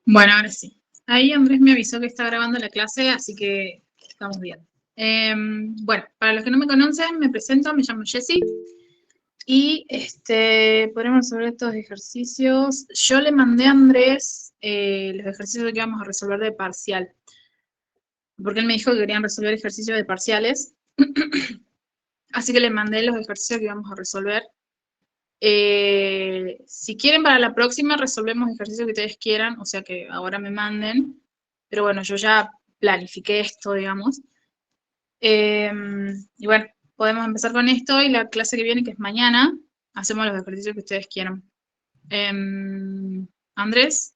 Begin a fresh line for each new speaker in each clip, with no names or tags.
Bueno, ahora sí. Ahí Andrés me avisó que está grabando la clase, así que estamos bien. Bueno, para los que no me conocen, me presento, me llamo Jessie. Y podremos resolver estos ejercicios. Yo le mandé a Andrés los ejercicios que vamos a resolver de parcial. Porque él me dijo que querían resolver ejercicios de parciales. Así que le mandé los ejercicios que vamos a resolver. Si quieren para la próxima resolvemos ejercicios que ustedes quieran, o sea que ahora me manden, pero bueno, yo ya planifiqué esto, digamos. Y bueno, podemos empezar con esto y la clase que viene, que es mañana, hacemos los ejercicios que ustedes quieran. Andrés,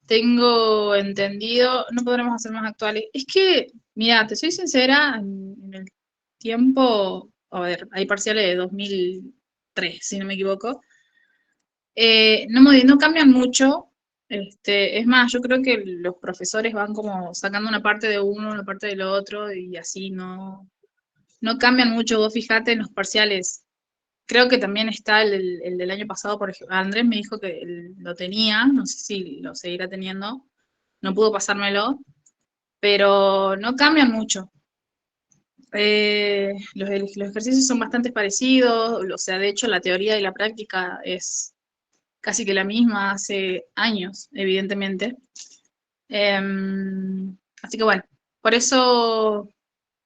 tengo entendido, no podremos hacer más actuales. Es que, mira, te soy sincera, en el tiempo, a ver, hay parciales de 2003, si no me equivoco. No cambian mucho. Es más, yo creo que los profesores van como sacando una parte de uno, una parte del otro, y así no cambian mucho. Vos fijate en los parciales. Creo que también está el del año pasado, por ejemplo. Andrés me dijo que él lo tenía, no sé si lo seguirá teniendo. No pudo pasármelo, pero no cambian mucho. Los ejercicios son bastante parecidos, o sea, de hecho la teoría y la práctica es casi que la misma hace años, evidentemente. Así que bueno, por eso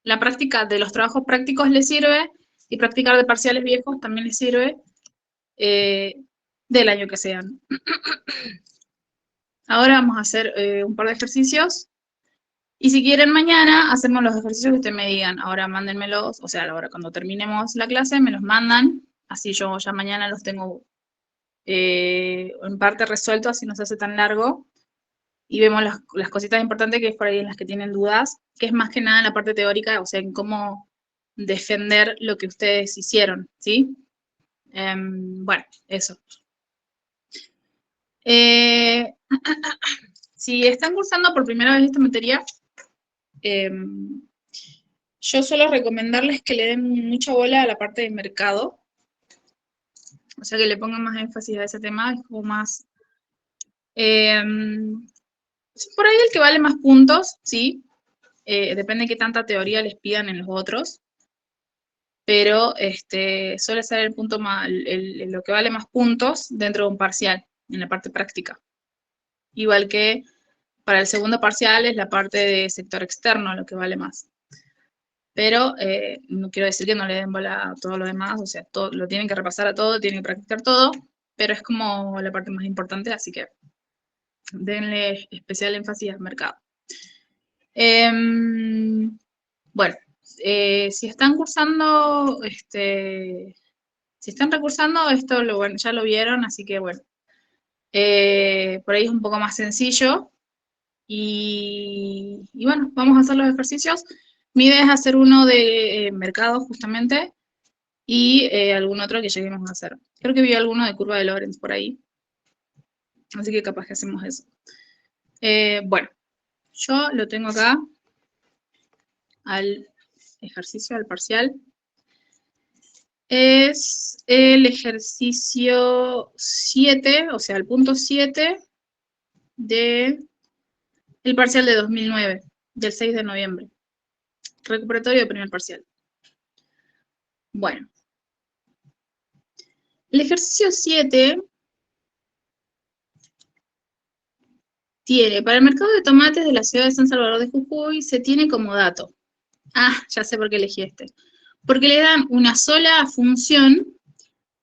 la práctica de los trabajos prácticos les sirve y practicar de parciales viejos también les sirve, eh, del año que sean. Ahora vamos a hacer un par de ejercicios y si quieren mañana hacemos los ejercicios que ustedes me digan. Ahora mándenmelos, o sea, ahora cuando terminemos la clase me los mandan, así yo ya mañana los tengo en parte resueltos, así no se hace tan largo. Y vemos las cositas importantes que es por ahí en las que tienen dudas, que es más que nada en la parte teórica, o sea, en cómo defender lo que ustedes hicieron, ¿sí? Bueno, eso. Eh, si están cursando por primera vez esta materia, yo suelo recomendarles que le den mucha bola a la parte de mercado, o sea, que le pongan más énfasis a ese tema, es como más... por ahí el que vale más puntos, ¿sí? Depende de qué tanta teoría les pidan en los otros, pero suele ser el punto más, lo que vale más puntos dentro de un parcial, en la parte práctica. Igual que para el segundo parcial es la parte de sector externo lo que vale más. Pero no quiero decir que no le den bola a todo lo demás, o sea, todo, lo tienen que repasar a todo, tienen que practicar todo, pero es como la parte más importante, así que denle especial énfasis al mercado. Bueno, si están cursando, si están recursando, esto bueno, ya lo vieron, así que bueno, por ahí es un poco más sencillo. Y bueno, vamos a hacer los ejercicios. Mi idea es hacer uno de mercado justamente y algún otro que lleguemos a hacer. Creo que vi alguno de curva de Lorentz por ahí, así que capaz que hacemos eso. Bueno, yo lo tengo acá al ejercicio, al parcial. Es el ejercicio 7, o sea, el punto 7 de el parcial de 2009, del 6 de noviembre. Recuperatorio de primer parcial. Bueno. El ejercicio 7 tiene, para el mercado de tomates de la ciudad de San Salvador de Jujuy, se tiene como dato. Ah, ya sé por qué elegí este. Porque le dan una sola función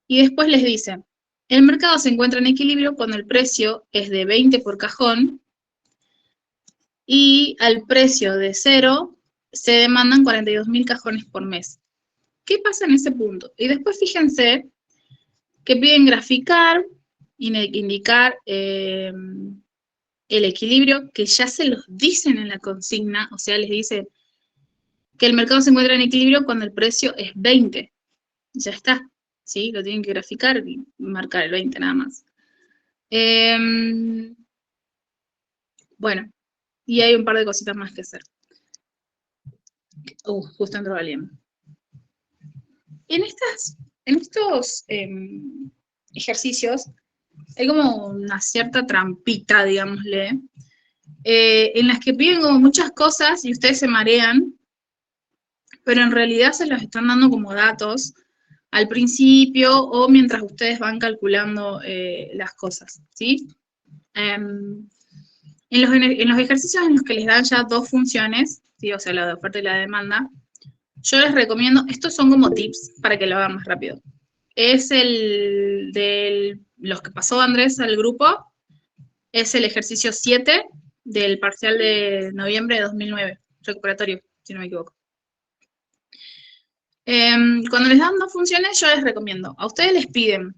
y después les dicen, el mercado se encuentra en equilibrio cuando el precio es de 20 por cajón y al precio de 0 se demandan 42.000 cajones por mes. ¿Qué pasa en ese punto? Y después fíjense que piden graficar, indicar el equilibrio, que ya se los dicen en la consigna, o sea, les dice que el mercado se encuentra en equilibrio cuando el precio es 20. Ya está, ¿sí? Lo tienen que graficar y marcar el 20 nada más. Bueno, y hay un par de cositas más que hacer. Justo entró alguien. En estos ejercicios hay como una cierta trampita, digámosle, en las que piden como muchas cosas y ustedes se marean, pero en realidad se los están dando como datos al principio o mientras ustedes van calculando las cosas, ¿sí? En los ejercicios en los que les dan ya dos funciones, ¿sí? O sea, la de oferta y la de demanda, yo les recomiendo, estos son como tips para que lo hagan más rápido. Es el de los que pasó Andrés al grupo, es el ejercicio 7 del parcial de noviembre de 2009, recuperatorio, si no me equivoco. Cuando les dan dos funciones, yo les recomiendo, a ustedes les piden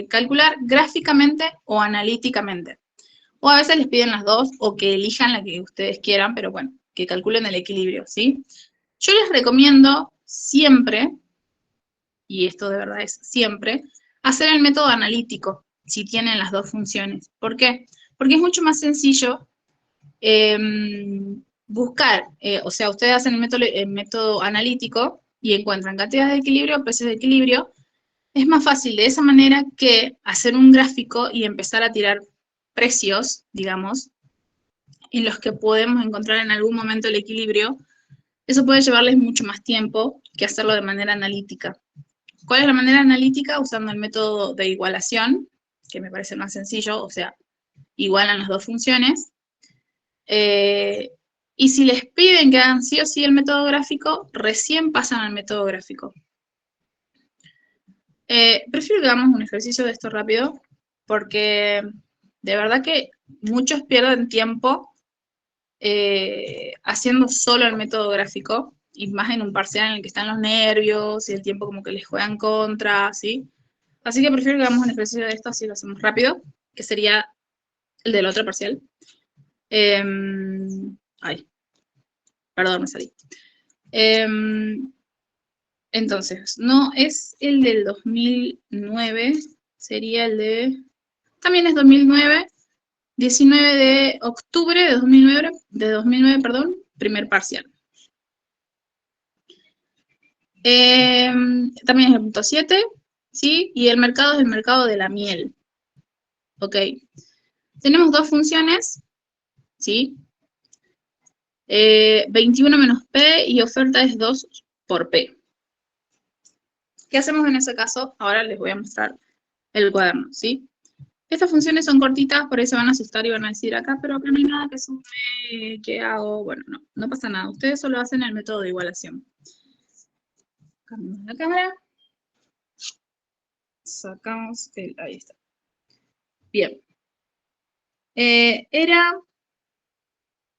calcular gráficamente o analíticamente. O a veces les piden las dos, o que elijan la que ustedes quieran, pero bueno, que calculen el equilibrio, ¿sí? Yo les recomiendo siempre, y esto de verdad es siempre, hacer el método analítico, si tienen las dos funciones. ¿Por qué? Porque es mucho más sencillo buscar, o sea, ustedes hacen el método analítico y encuentran cantidades de equilibrio, precios de equilibrio. Es más fácil de esa manera que hacer un gráfico y empezar a tirar precios, digamos, en los que podemos encontrar en algún momento el equilibrio. Eso puede llevarles mucho más tiempo que hacerlo de manera analítica. ¿Cuál es la manera analítica? Usando el método de igualación, que me parece más sencillo, o sea, igualan las dos funciones. Y si les piden que hagan sí o sí el método gráfico, recién pasan al método gráfico. Prefiero que hagamos un ejercicio de esto rápido, porque de verdad que muchos pierden tiempo haciendo solo el método gráfico, y más en un parcial en el que están los nervios y el tiempo como que les juega en contra, ¿sí? Así que prefiero que hagamos un ejercicio de esto, así lo hacemos rápido, que sería el del otro parcial. Ay, perdón, me salí. Entonces, no es el del 2009, sería el de... También es 2009, 19 de octubre de 2009, perdón, primer parcial. También es el punto 7, ¿sí? Y el mercado es el mercado de la miel. Ok. Tenemos dos funciones, ¿sí? 21 menos P y oferta es 2 por P. ¿Qué hacemos en ese caso? Ahora les voy a mostrar el cuaderno, ¿sí? Estas funciones son cortitas, por ahí se van a asustar y van a decir acá, pero acá no hay nada que sume, ¿qué hago? Bueno, no pasa nada. Ustedes solo hacen el método de igualación. Cambiamos la cámara. Sacamos el... Ahí está. Bien. Era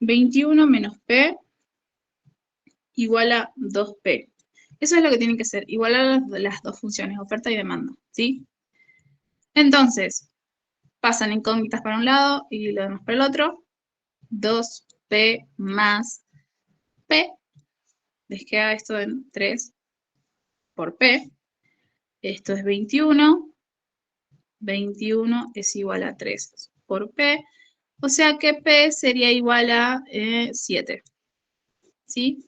21 menos P igual a 2P. Eso es lo que tienen que hacer, igualar las dos funciones, oferta y demanda, ¿sí? Entonces, pasan incógnitas para un lado y lo demás para el otro. 2P más P. Les queda esto en 3 por P. Esto es 21. 21 es igual a 3 por P. O sea que P sería igual a 7. ¿Sí?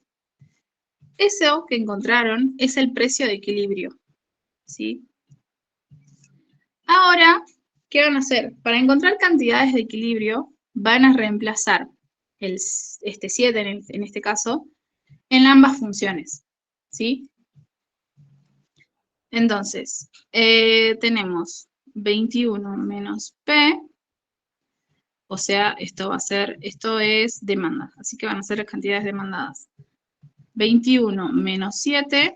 Eso que encontraron es el precio de equilibrio, ¿sí? Ahora, ¿qué van a hacer? Para encontrar cantidades de equilibrio, van a reemplazar este 7 en este caso en ambas funciones, ¿sí? Entonces, tenemos 21 menos P, o sea, esto es demanda, así que van a ser las cantidades demandadas. 21 menos 7,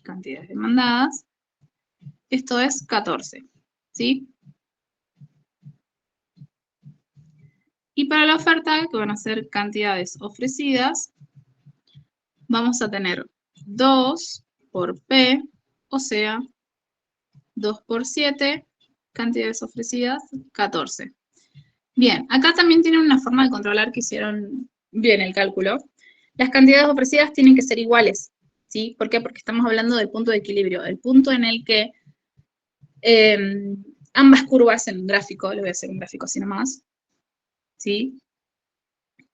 cantidades demandadas, esto es 14, ¿sí? Y para la oferta, que van a ser cantidades ofrecidas, vamos a tener 2 por P, o sea, 2 por 7, cantidades ofrecidas, 14. Bien, acá también tienen una forma de controlar que hicieron bien el cálculo. Las cantidades ofrecidas tienen que ser iguales, ¿sí? ¿Por qué? Porque estamos hablando del punto de equilibrio, el punto en el que ambas curvas en un gráfico, le voy a hacer un gráfico así nomás, ¿sí?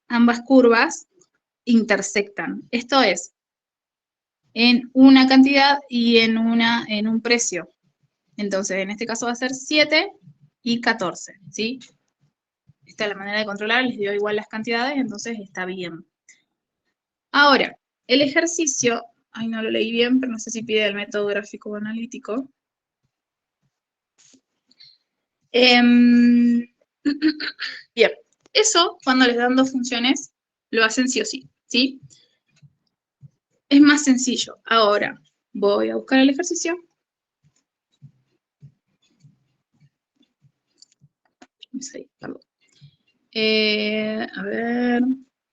Ambas curvas intersectan. Esto es, en una cantidad y en un precio, Entonces, en este caso va a ser 7 y 14, ¿sí? Esta es la manera de controlar, les dio igual las cantidades, entonces está bien. Ahora, el ejercicio, ay, no lo leí bien, pero no sé si pide el método gráfico o analítico. Bien, eso cuando les dan dos funciones, lo hacen sí o sí, ¿sí? Es más sencillo. Ahora, voy a buscar el ejercicio. Perdón. A ver,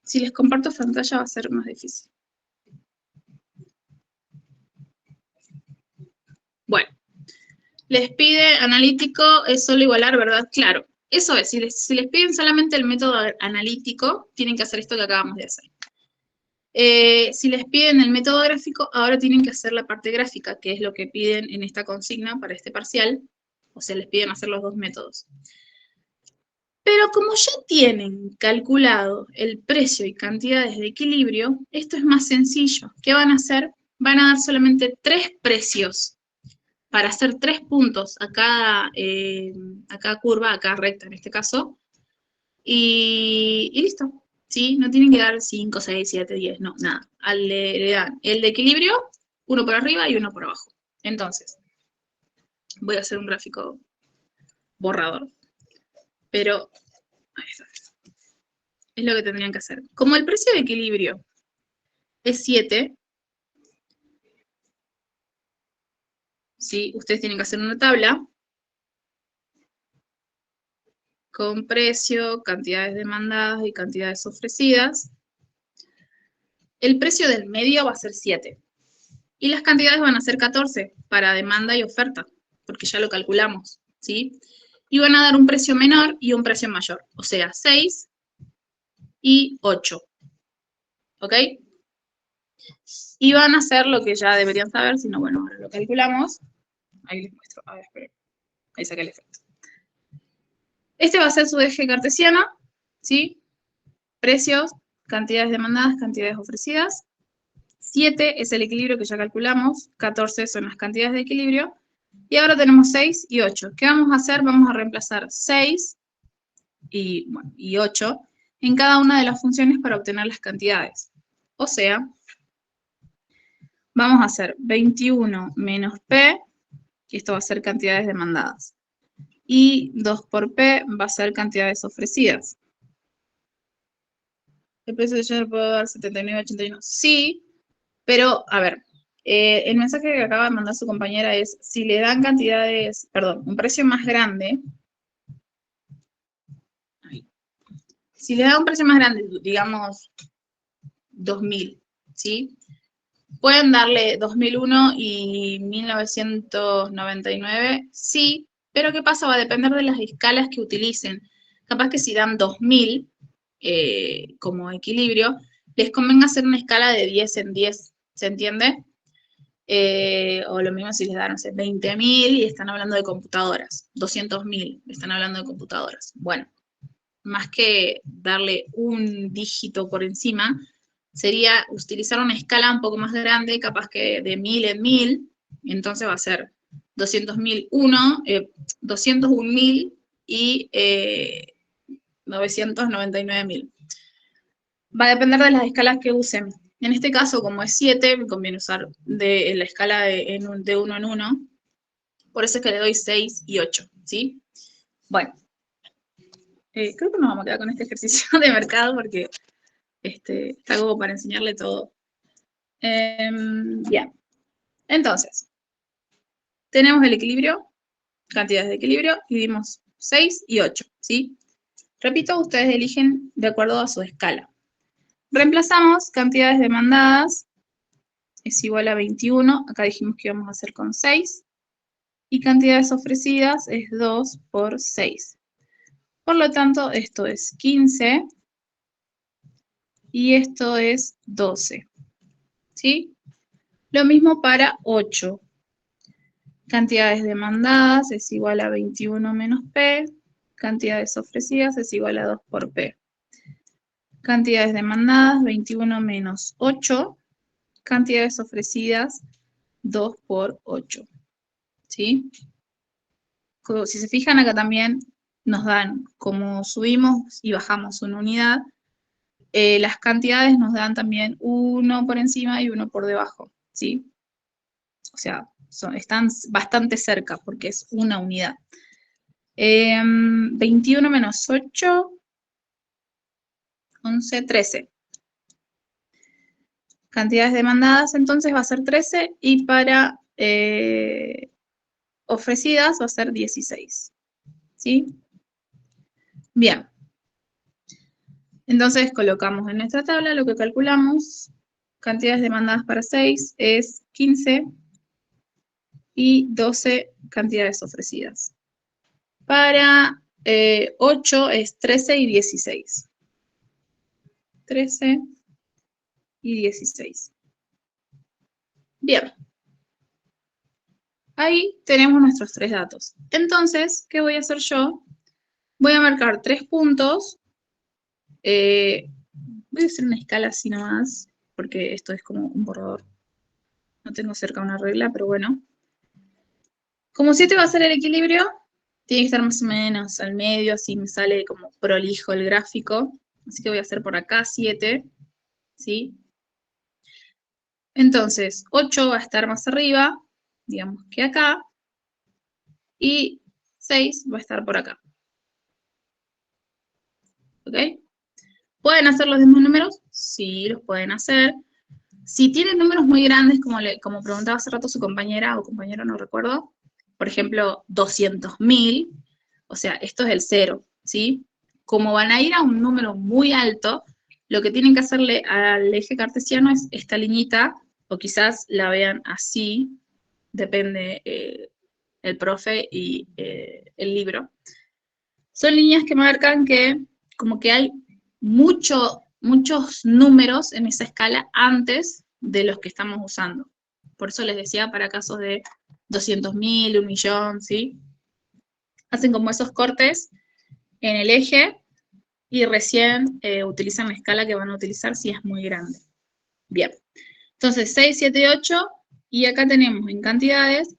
si les comparto pantalla va a ser más difícil. Bueno, les pide analítico, es solo igualar, ¿verdad? Claro, eso es, si les piden solamente el método analítico, tienen que hacer esto que acabamos de hacer. Si les piden el método gráfico, ahora tienen que hacer la parte gráfica, que es lo que piden en esta consigna para este parcial, o sea, les piden hacer los dos métodos. Pero como ya tienen calculado el precio y cantidades de equilibrio, esto es más sencillo. ¿Qué van a hacer? Van a dar solamente 3 precios para hacer 3 puntos a cada curva, a cada recta en este caso, y listo. ¿Sí? No tienen que dar 5, 6, 7, 10, no, nada. Le dan el de equilibrio, uno por arriba y uno por abajo. Entonces, voy a hacer un gráfico borrador, pero ahí está. Es lo que tendrían que hacer. Como el precio de equilibrio es 7, ¿sí? Ustedes tienen que hacer una tabla con precio, cantidades demandadas y cantidades ofrecidas. El precio del medio va a ser 7. Y las cantidades van a ser 14 para demanda y oferta, porque ya lo calculamos, ¿sí? Y van a dar un precio menor y un precio mayor, o sea, 6 y 8. ¿Ok? Y van a hacer lo que ya deberían saber, si no, bueno, ahora lo calculamos. Ahí les muestro. A ver, esperen. Ahí saqué el efecto. Este va a ser su eje cartesiano, ¿sí? Precios, cantidades demandadas, cantidades ofrecidas. 7 es el equilibrio que ya calculamos, 14 son las cantidades de equilibrio, y ahora tenemos 6 y 8. ¿Qué vamos a hacer? Vamos a reemplazar 6 y 8 en cada una de las funciones para obtener las cantidades. O sea, vamos a hacer 21 menos P, y esto va a ser cantidades demandadas, y 2 por P va a ser cantidades ofrecidas. ¿El precio de yo le puedo dar 79,81? Sí, pero, a ver, el mensaje que acaba de mandar su compañera es, si le dan cantidades, perdón, un precio más grande, si le da un precio más grande, digamos 2.000, ¿sí? Pueden darle 2001 y 1999, sí, pero ¿qué pasa? Va a depender de las escalas que utilicen. Capaz que si dan 2000 como equilibrio, les convenga hacer una escala de 10 en 10, ¿se entiende? O lo mismo si les dan, no sé, 20.000 y están hablando de computadoras, 200.000, están hablando de computadoras. Bueno, más que darle un dígito por encima, sería utilizar una escala un poco más grande, capaz que de 1000 en 1000, entonces va a ser 200.001, 201.000 y 999.000. Va a depender de las escalas que usen. En este caso, como es 7, me conviene usar de la escala de 1 en 1, por eso es que le doy 6 y 8, ¿sí? Bueno, creo que nos vamos a quedar con este ejercicio de mercado porque está como para enseñarle todo. Bien, entonces, tenemos el equilibrio, cantidades de equilibrio, y dimos 6 y 8, ¿sí? Repito, ustedes eligen de acuerdo a su escala. Reemplazamos cantidades demandadas, es igual a 21, acá dijimos que íbamos a hacer con 6, y cantidades ofrecidas es 2 por 6. Por lo tanto, esto es 15 y esto es 12, ¿sí? Lo mismo para 8. Cantidades demandadas es igual a 21 menos P. Cantidades ofrecidas es igual a 2 por P. Cantidades demandadas, 21 menos 8. Cantidades ofrecidas, 2 por 8. ¿Sí? si se fijan acá también nos dan, como subimos y bajamos una unidad, las cantidades nos dan también uno por encima y uno por debajo, ¿sí? O sea, están bastante cerca porque es una unidad. 21 menos 8, 11, 13. Cantidades demandadas entonces va a ser 13 y para ofrecidas va a ser 16. ¿Sí? Bien. Entonces colocamos en nuestra tabla lo que calculamos. Cantidades demandadas para 6 es 15 y 12 cantidades ofrecidas. Para 8 es 13 y 16. 13 y 16. Bien. Ahí tenemos nuestros 3 datos. Entonces, ¿qué voy a hacer yo? Voy a marcar 3 puntos. Voy a hacer una escala así nomás, porque esto es como un borrador. No tengo cerca una regla, pero bueno. Como 7 va a ser el equilibrio, tiene que estar más o menos al medio, así me sale como prolijo el gráfico. Así que voy a hacer por acá 7, ¿sí? Entonces, 8 va a estar más arriba, digamos que acá, y 6 va a estar por acá. ¿Ok? ¿Pueden hacer los mismos números? Sí, los pueden hacer. Si tienen números muy grandes, como preguntaba hace rato su compañera o compañero, no recuerdo, por ejemplo, 200.000, o sea, esto es el 0, ¿sí? Como van a ir a un número muy alto, lo que tienen que hacerle al eje cartesiano es esta liñita, o quizás la vean así, depende el profe y el libro. Son líneas que marcan que como que hay muchos números en esa escala antes de los que estamos usando. Por eso les decía para casos de 200.000, 1.000.000, ¿sí? Hacen como esos cortes en el eje y recién utilizan la escala que van a utilizar si es muy grande. Bien. Entonces, 6, 7, 8, y acá tenemos en cantidades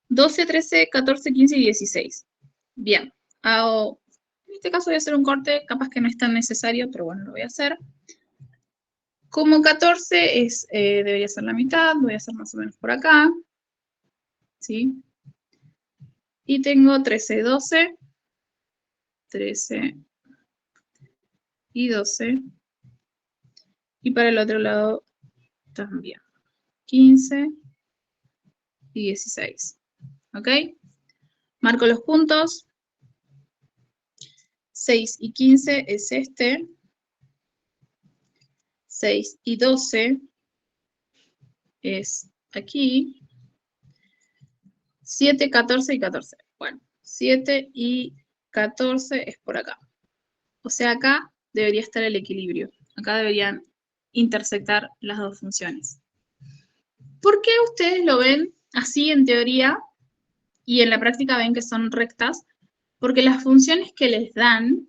12, 13, 14, 15 y 16. Bien. En este caso voy a hacer un corte, capaz que no es tan necesario, pero bueno, lo voy a hacer. Como 14 debería ser la mitad, voy a hacer más o menos por acá. ¿Sí? Y tengo 13, 12, 13 y 12. Y para el otro lado también. 15 y 16. ¿Ok? Marco los puntos. 6 y 15 es este. 6 y 12 es aquí. 7, 14 y 14. Bueno, 7 y 14 es por acá. O sea, acá debería estar el equilibrio. Acá deberían intersectar las dos funciones. ¿Por qué ustedes lo ven así en teoría y en la práctica ven que son rectas? Porque las funciones que les dan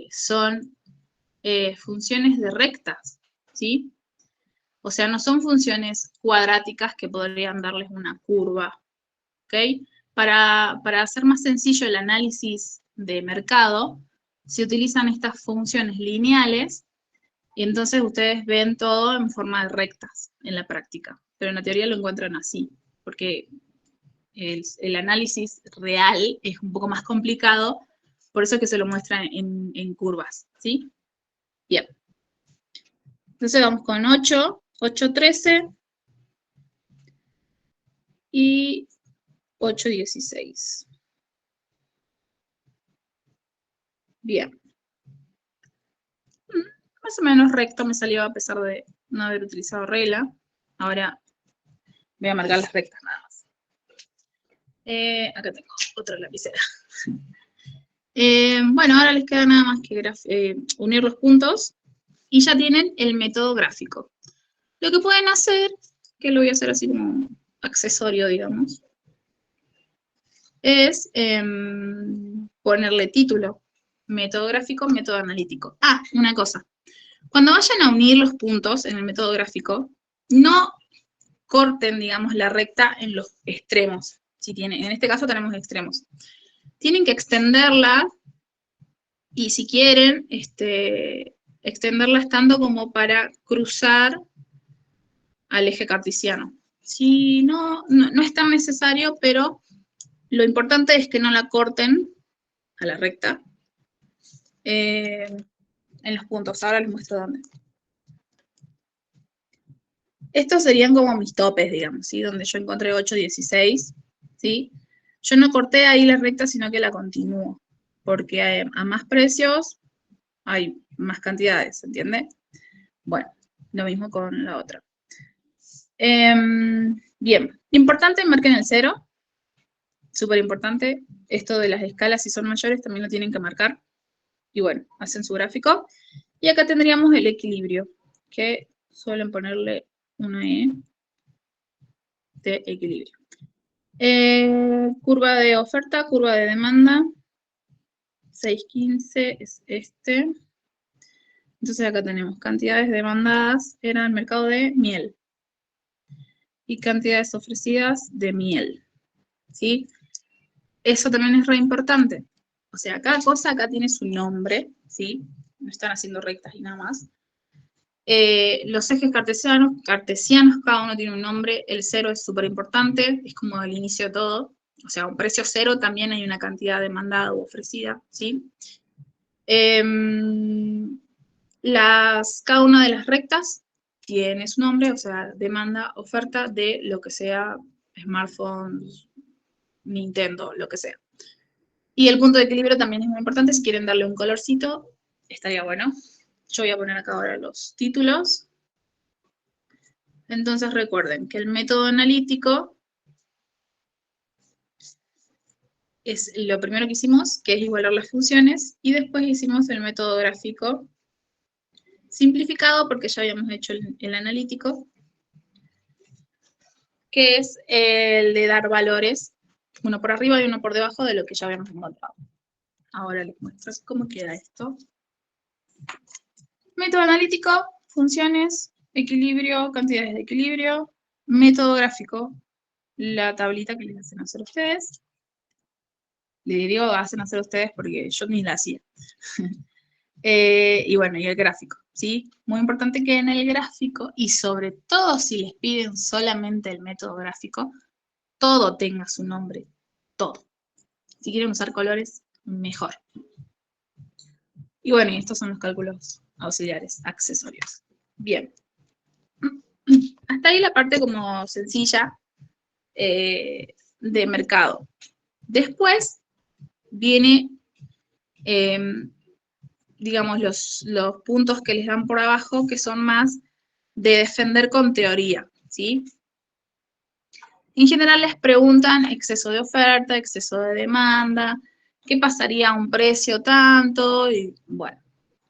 son funciones de rectas, ¿sí? O sea, no son funciones cuadráticas que podrían darles una curva, ¿ok? Para hacer más sencillo el análisis de mercado, se utilizan estas funciones lineales y entonces ustedes ven todo en forma de rectas en la práctica, pero en la teoría lo encuentran así, porque el análisis real es un poco más complicado, por eso es que se lo muestra en curvas, ¿sí? Bien. Entonces vamos con 8, 8, 13 y 8, 16. Bien. Más o menos recto me salió a pesar de no haber utilizado regla. Ahora voy a marcar las rectas nada más. Acá tengo otra lapicera. Bueno, ahora les queda nada más que unir los puntos y ya tienen el método gráfico. Lo que pueden hacer, que lo voy a hacer así como accesorio, digamos, es ponerle título, método gráfico, método analítico. Ah, una cosa. Cuando vayan a unir los puntos en el método gráfico, no corten, digamos, la recta en los extremos, Si tiene, en este caso tenemos extremos. Tienen que extenderla y si quieren, extenderla estando como para cruzar al eje cartesiano. Si no, no es tan necesario, pero lo importante es que no la corten a la recta en los puntos. Ahora les muestro dónde. Estos serían como mis topes, digamos, ¿sí? Donde yo encontré 8, 16, ¿sí? Yo no corté ahí la recta, sino que la continúo, porque a más precios hay más cantidades, ¿entiende? Bueno, lo mismo con la otra. Bien, importante, marquen el 0. Súper importante. Esto de las escalas, si son mayores, también lo tienen que marcar. Y bueno, hacen su gráfico. Y acá tendríamos el equilibrio, que suelen ponerle una E de equilibrio. Curva de oferta, curva de demanda. 6.15 es este. Entonces acá tenemos cantidades demandadas, era el mercado de miel. Y cantidades ofrecidas de miel. ¿Sí? Eso también es re importante. O sea, cada cosa acá tiene su nombre, ¿sí? No están haciendo rectas y nada más. Los ejes cartesianos, cada uno tiene un nombre. El 0 es súper importante, es como el inicio de todo. O sea, un precio 0 también hay una cantidad demandada u ofrecida, ¿sí? Cada una de las rectas tiene su nombre, o sea, demanda, oferta de lo que sea, smartphones, Nintendo, lo que sea. Y el punto de equilibrio también es muy importante, si quieren darle un colorcito, estaría bueno. Yo voy a poner acá ahora los títulos. Entonces recuerden que el método analítico es lo primero que hicimos, que es igualar las funciones, y después hicimos el método gráfico simplificado, porque ya habíamos hecho el analítico, que es el de dar valores, uno por arriba y uno por debajo de lo que ya habíamos encontrado. Ahora les muestro cómo queda esto. Método analítico, funciones, equilibrio, cantidades de equilibrio, método gráfico, la tablita que les hacen hacer ustedes. Les digo, hacen hacer ustedes porque yo ni la hacía. Y bueno, y el gráfico, ¿sí? Muy importante que en el gráfico, y sobre todo si les piden solamente el método gráfico, todo tenga su nombre, todo. Si quieren usar colores, mejor. Y bueno, y estos son los cálculos auxiliares, accesorios. Bien. Hasta ahí la parte como sencilla de mercado. Después viene, digamos, los puntos que les dan por abajo, que son más de defender con teoría, ¿sí? En general les preguntan exceso de oferta, exceso de demanda, qué pasaría a un precio tanto, y bueno.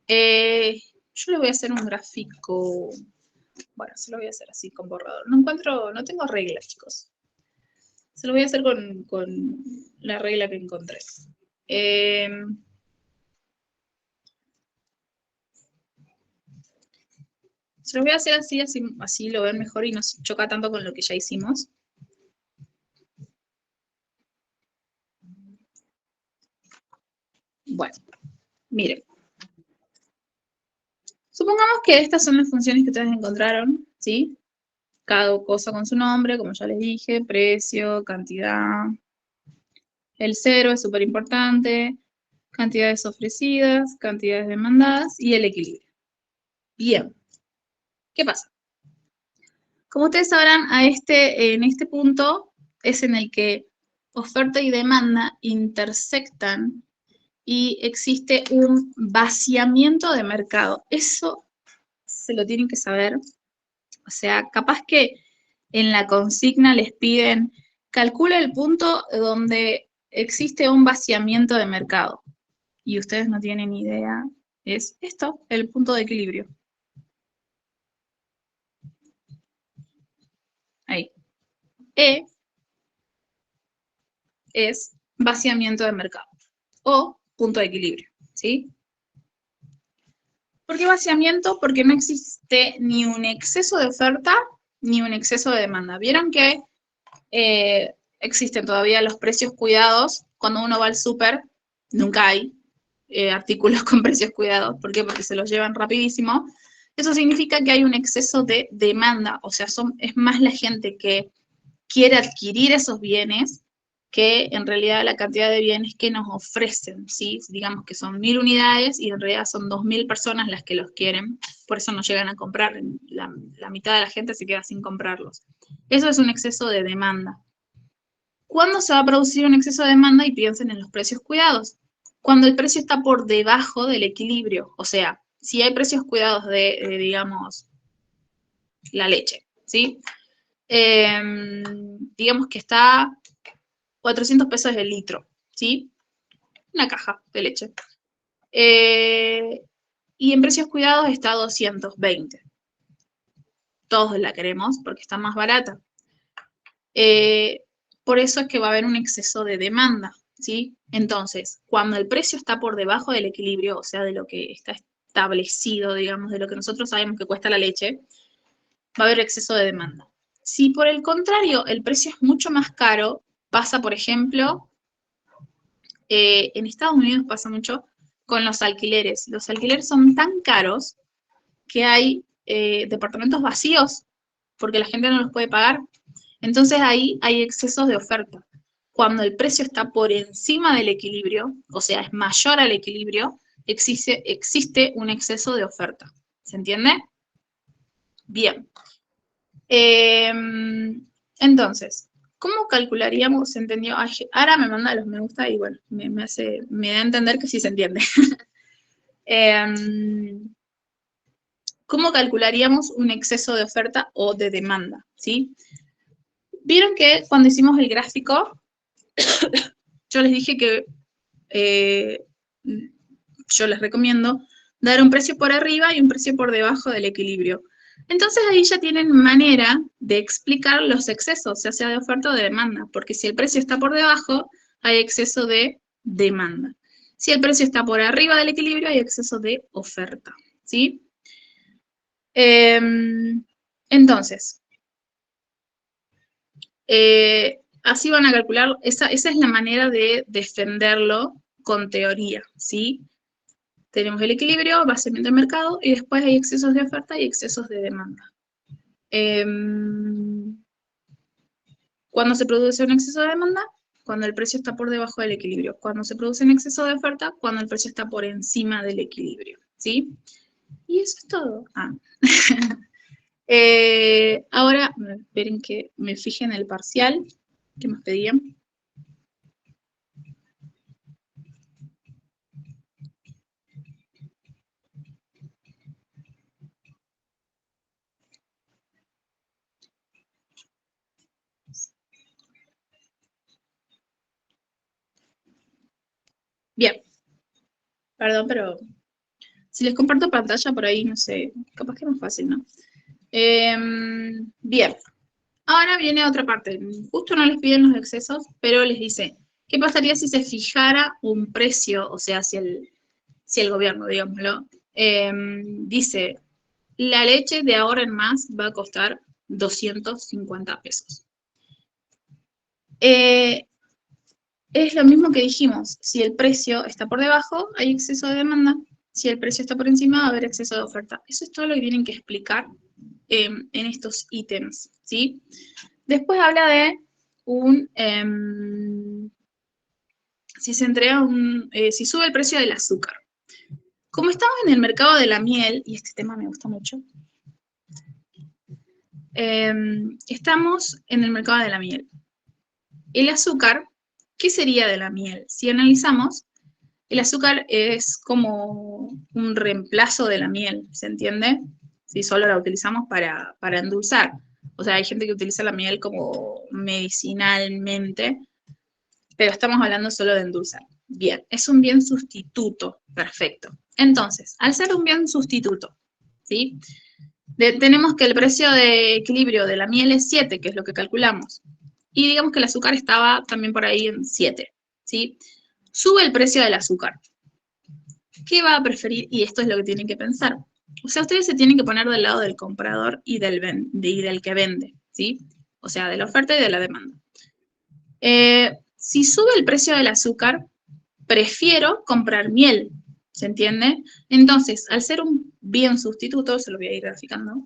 Yo le voy a hacer un gráfico, bueno, se lo voy a hacer así con borrador. No tengo reglas, chicos. Se lo voy a hacer con la regla que encontré. Se lo voy a hacer así lo ven mejor y no se choca tanto con lo que ya hicimos. Bueno, miren. Supongamos que estas son las funciones que ustedes encontraron, ¿sí? Cada cosa con su nombre, como ya les dije, precio, cantidad. El 0 es súper importante, cantidades ofrecidas, cantidades demandadas y el equilibrio. Bien, ¿qué pasa? Como ustedes sabrán, en este punto es en el que oferta y demanda intersectan y existe un vaciamiento de mercado. Eso se lo tienen que saber. O sea, capaz que en la consigna les piden, calcula el punto donde existe un vaciamiento de mercado. Y ustedes no tienen idea. Es esto, el punto de equilibrio. Ahí. E es vaciamiento de mercado o punto de equilibrio, ¿sí? ¿Por qué vaciamiento? Porque no existe ni un exceso de oferta ni un exceso de demanda. Vieron que existen todavía los precios cuidados. Cuando uno va al súper, nunca hay artículos con precios cuidados. ¿Por qué? Porque se los llevan rapidísimo. Eso significa que hay un exceso de demanda, o sea, es más la gente que quiere adquirir esos bienes que en realidad la cantidad de bienes que nos ofrecen, ¿sí? Digamos que son 1000 unidades y en realidad son 2000 personas las que los quieren, por eso no llegan a comprar, la mitad de la gente se queda sin comprarlos. Eso es un exceso de demanda. ¿Cuándo se va a producir un exceso de demanda? Y piensen en los precios cuidados. Cuando el precio está por debajo del equilibrio, o sea, si hay precios cuidados de digamos, la leche, ¿sí? Digamos que está 400 pesos el litro, ¿sí? Una caja de leche. Y en precios cuidados está 220. Todos la queremos porque está más barata. Por eso es que va a haber un exceso de demanda, ¿sí? Entonces, cuando el precio está por debajo del equilibrio, o sea, de lo que está establecido, digamos, de lo que nosotros sabemos que cuesta la leche, va a haber exceso de demanda. Si por el contrario el precio es mucho más caro, pasa, por ejemplo, en Estados Unidos pasa mucho con los alquileres. Los alquileres son tan caros que hay departamentos vacíos porque la gente no los puede pagar. Entonces ahí hay excesos de oferta. Cuando el precio está por encima del equilibrio, o sea, es mayor al equilibrio, existe un exceso de oferta. ¿Se entiende? Bien. Entonces, ¿cómo calcularíamos? ¿Se entendió? Ay, ahora me manda los me gusta y bueno, me da a entender que sí se entiende. ¿Cómo calcularíamos un exceso de oferta o de demanda? ¿Sí? Vieron que cuando hicimos el gráfico, yo les dije que yo les recomiendo dar un precio por arriba y un precio por debajo del equilibrio. Entonces ahí ya tienen manera de explicar los excesos, ya sea de oferta o de demanda, porque si el precio está por debajo, hay exceso de demanda. Si el precio está por arriba del equilibrio, hay exceso de oferta, ¿sí? Entonces, así van a calcular, esa es la manera de defenderlo con teoría, ¿sí? Tenemos el equilibrio, vaciamiento del mercado, y después hay excesos de oferta y excesos de demanda. ¿Cuándo se produce un exceso de demanda? Cuando el precio está por debajo del equilibrio. Cuando se produce un exceso de oferta, cuando el precio está por encima del equilibrio, ¿sí? Y eso es todo. Ahora, esperen que me fije en el parcial que me pedían. Bien. Perdón, pero si les comparto pantalla por ahí, no sé, capaz que es más fácil, ¿no? Bien. Ahora viene otra parte. Justo no les piden los excesos, pero les dice, ¿qué pasaría si se fijara un precio? O sea, si el gobierno, digámoslo, dice, la leche de ahora en más va a costar 250 pesos. Es lo mismo que dijimos, si el precio está por debajo, hay exceso de demanda, si el precio está por encima, va a haber exceso de oferta. Eso es todo lo que tienen que explicar en estos ítems, ¿sí? Después habla de si se entrega si sube el precio del azúcar. Como estamos en el mercado de la miel, y este tema me gusta mucho, estamos en el mercado de la miel. El azúcar, ¿qué sería de la miel? Si analizamos, el azúcar es como un reemplazo de la miel, ¿se entiende? Si solo la utilizamos para endulzar. O sea, hay gente que utiliza la miel como medicinalmente, pero estamos hablando solo de endulzar. Bien, es un bien sustituto, perfecto. Entonces, al ser un bien sustituto, ¿sí? Tenemos que el precio de equilibrio de la miel es 7, que es lo que calculamos. Y digamos que el azúcar estaba también por ahí en 7, ¿sí? Sube el precio del azúcar. ¿Qué va a preferir? Y esto es lo que tienen que pensar. O sea, ustedes se tienen que poner del lado del comprador y del que vende, ¿sí? O sea, de la oferta y de la demanda. Si sube el precio del azúcar, prefiero comprar miel, ¿se entiende? Entonces, al ser un bien sustituto, se lo voy a ir graficando,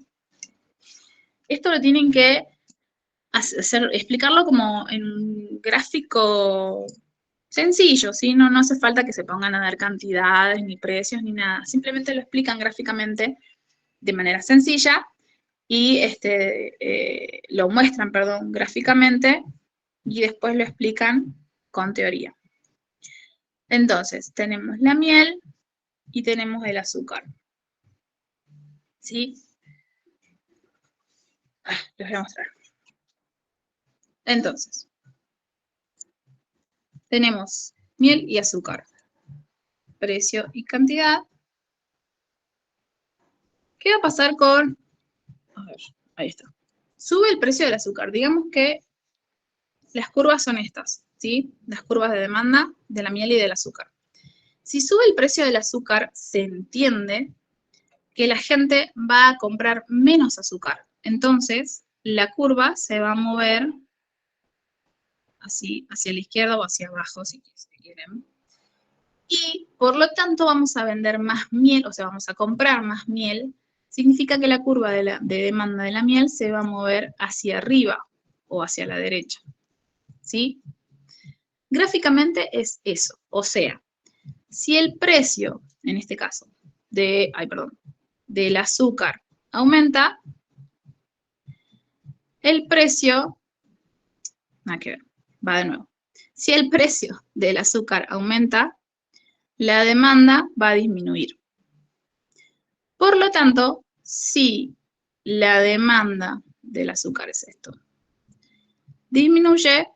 esto lo tienen que explicarlo como en un gráfico sencillo, ¿sí? No hace falta que se pongan a dar cantidades, ni precios, ni nada. Simplemente lo explican gráficamente de manera sencilla y lo muestran, perdón, gráficamente y después lo explican con teoría. Entonces, tenemos la miel y tenemos el azúcar. ¿Sí? Les voy a mostrar. Entonces, tenemos miel y azúcar. Precio y cantidad. ¿Qué va a pasar con...? A ver, ahí está. Sube el precio del azúcar. Digamos que las curvas son estas, ¿sí? Las curvas de demanda de la miel y del azúcar. Si sube el precio del azúcar, se entiende que la gente va a comprar menos azúcar. Entonces, la curva se va a mover así, hacia la izquierda o hacia abajo, si quieren. Y, por lo tanto, vamos a vender más miel, o sea, vamos a comprar más miel. Significa que la curva de demanda de la miel se va a mover hacia arriba o hacia la derecha. ¿Sí? Gráficamente es eso. O sea, si el precio, en este caso, del azúcar aumenta, el precio, nada que ver, va de nuevo. Si el precio del azúcar aumenta, la demanda va a disminuir. Por lo tanto, si la demanda del azúcar es esto, disminuye,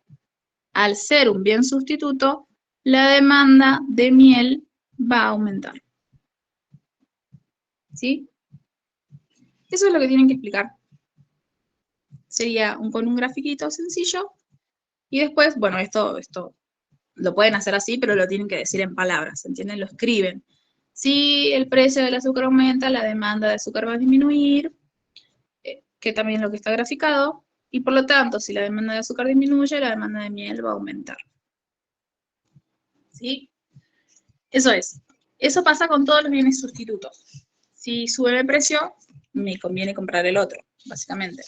al ser un bien sustituto, la demanda de miel va a aumentar. ¿Sí? Eso es lo que tienen que explicar. Sería con un grafiquito sencillo. Y después, bueno, esto lo pueden hacer así, pero lo tienen que decir en palabras, ¿entienden? Lo escriben. Si el precio del azúcar aumenta, la demanda de azúcar va a disminuir, que también es lo que está graficado, y por lo tanto, si la demanda de azúcar disminuye, la demanda de miel va a aumentar. ¿Sí? Eso es. Eso pasa con todos los bienes sustitutos. Si sube el precio, me conviene comprar el otro, básicamente.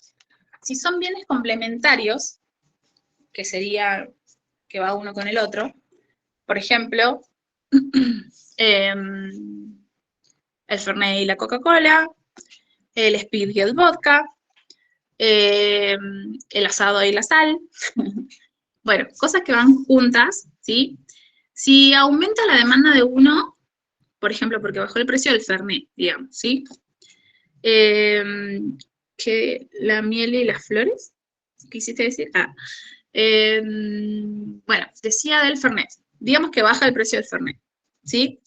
Si son bienes complementarios, que sería que va uno con el otro, por ejemplo, el Fernet y la Coca-Cola, el Speed y el vodka, el asado y la sal. Bueno, cosas que van juntas, ¿sí? Si aumenta la demanda de uno, por ejemplo, porque bajó el precio del Fernet, digamos, ¿sí? Que la miel y las flores, ¿quisiste decir? Bueno, decía del Fernet. Digamos que baja el precio del Fernet, ¿sí?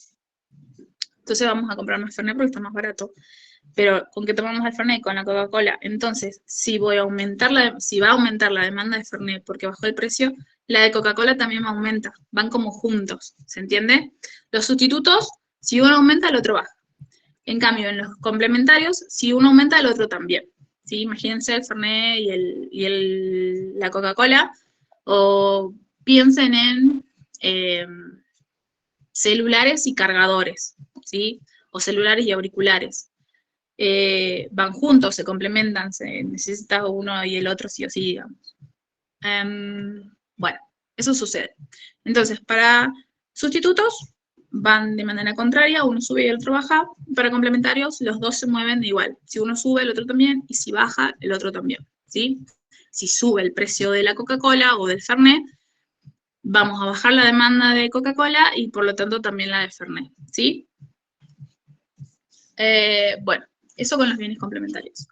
Entonces vamos a comprar más Fernet porque está más barato. Pero ¿con qué tomamos el Fernet? Con la Coca-Cola. Entonces, si va a aumentar la demanda de Fernet porque bajó el precio, la de Coca-Cola también aumenta. Van como juntos, ¿se entiende? Los sustitutos, si uno aumenta, el otro baja. En cambio, en los complementarios, si uno aumenta, el otro también. ¿Sí? Imagínense el Fernet y la Coca-Cola, o piensen en celulares y cargadores, ¿sí? O celulares y auriculares. Van juntos, se complementan, se necesita uno y el otro sí o sí, digamos. Bueno, eso sucede. Entonces, para sustitutos van de manera contraria, uno sube y el otro baja. Para complementarios, los dos se mueven igual. Si uno sube, el otro también, y si baja, el otro también, ¿sí? Si sube el precio de la Coca-Cola o del Fernet, vamos a bajar la demanda de Coca-Cola y por lo tanto también la de Fernet, ¿sí? Bueno, eso con los bienes complementarios.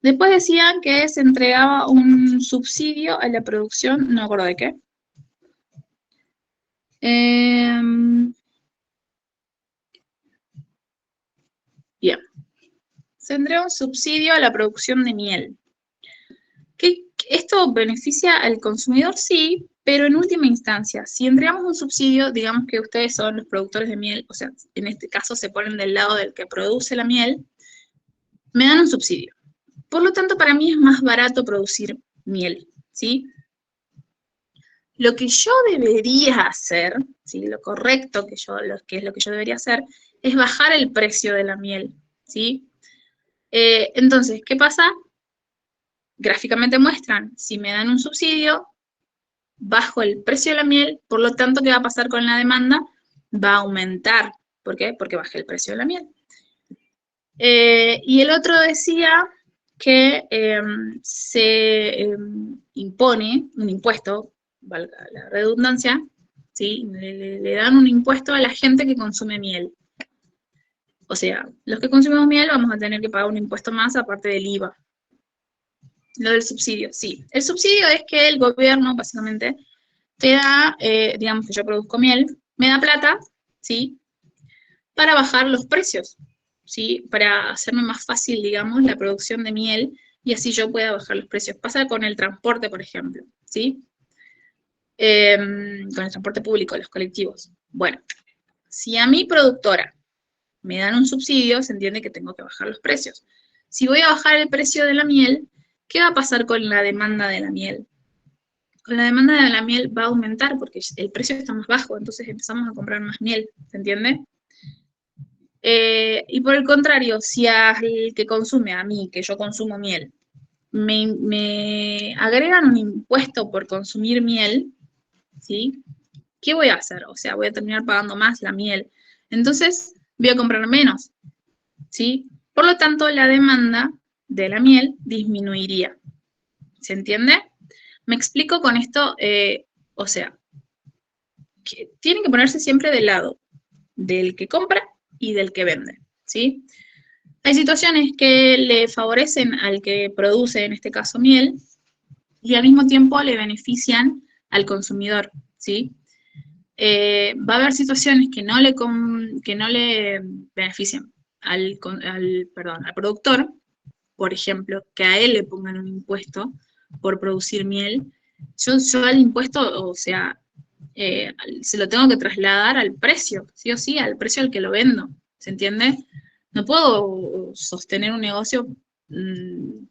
Después decían que se entregaba un subsidio a la producción, no me acuerdo de qué. Bien. Se entrega un subsidio a la producción de miel. ¿Esto beneficia al consumidor? Sí, pero en última instancia, si entregamos un subsidio, digamos que ustedes son los productores de miel, o sea, en este caso se ponen del lado del que produce la miel, me dan un subsidio. Por lo tanto, para mí es más barato producir miel, ¿sí? Lo que yo debería hacer, ¿sí? Lo correcto que es lo que yo debería hacer, es bajar el precio de la miel, ¿sí? Entonces, ¿qué pasa? Gráficamente muestran, si me dan un subsidio, bajo el precio de la miel, por lo tanto, ¿qué va a pasar con la demanda? Va a aumentar. ¿Por qué? Porque bajé el precio de la miel. Y el otro decía que se impone un impuesto, valga la redundancia, ¿sí? Le dan un impuesto a la gente que consume miel. O sea, los que consumimos miel vamos a tener que pagar un impuesto más aparte del IVA. Lo del subsidio, sí. El subsidio es que el gobierno, básicamente, te da, digamos que yo produzco miel, me da plata, ¿sí? Para bajar los precios, ¿sí? Para hacerme más fácil, digamos, la producción de miel y así yo pueda bajar los precios. Pasa con el transporte, por ejemplo, ¿sí? Con el transporte público, los colectivos. Bueno, si a mi productora me dan un subsidio, se entiende que tengo que bajar los precios. Si voy a bajar el precio de la miel, ¿qué va a pasar con la demanda de la miel? Con la demanda de la miel va a aumentar porque el precio está más bajo, entonces empezamos a comprar más miel, ¿se entiende? Y por el contrario, si al que consume, a mí, que yo consumo miel, me agregan un impuesto por consumir miel, ¿sí? ¿Qué voy a hacer? O sea, voy a terminar pagando más la miel. Entonces, voy a comprar menos, ¿sí? Por lo tanto, la demanda de la miel disminuiría. ¿Se entiende? Me explico con esto, o sea, que tienen que ponerse siempre del lado del que compra y del que vende, ¿sí? Hay situaciones que le favorecen al que produce, en este caso miel, y al mismo tiempo le benefician al consumidor, ¿sí? Va a haber situaciones que no le benefician al productor, por ejemplo, que a él le pongan un impuesto por producir miel. Yo al impuesto, o sea, se lo tengo que trasladar al precio, sí o sí, al precio al que lo vendo, ¿se entiende? No puedo sostener un negocio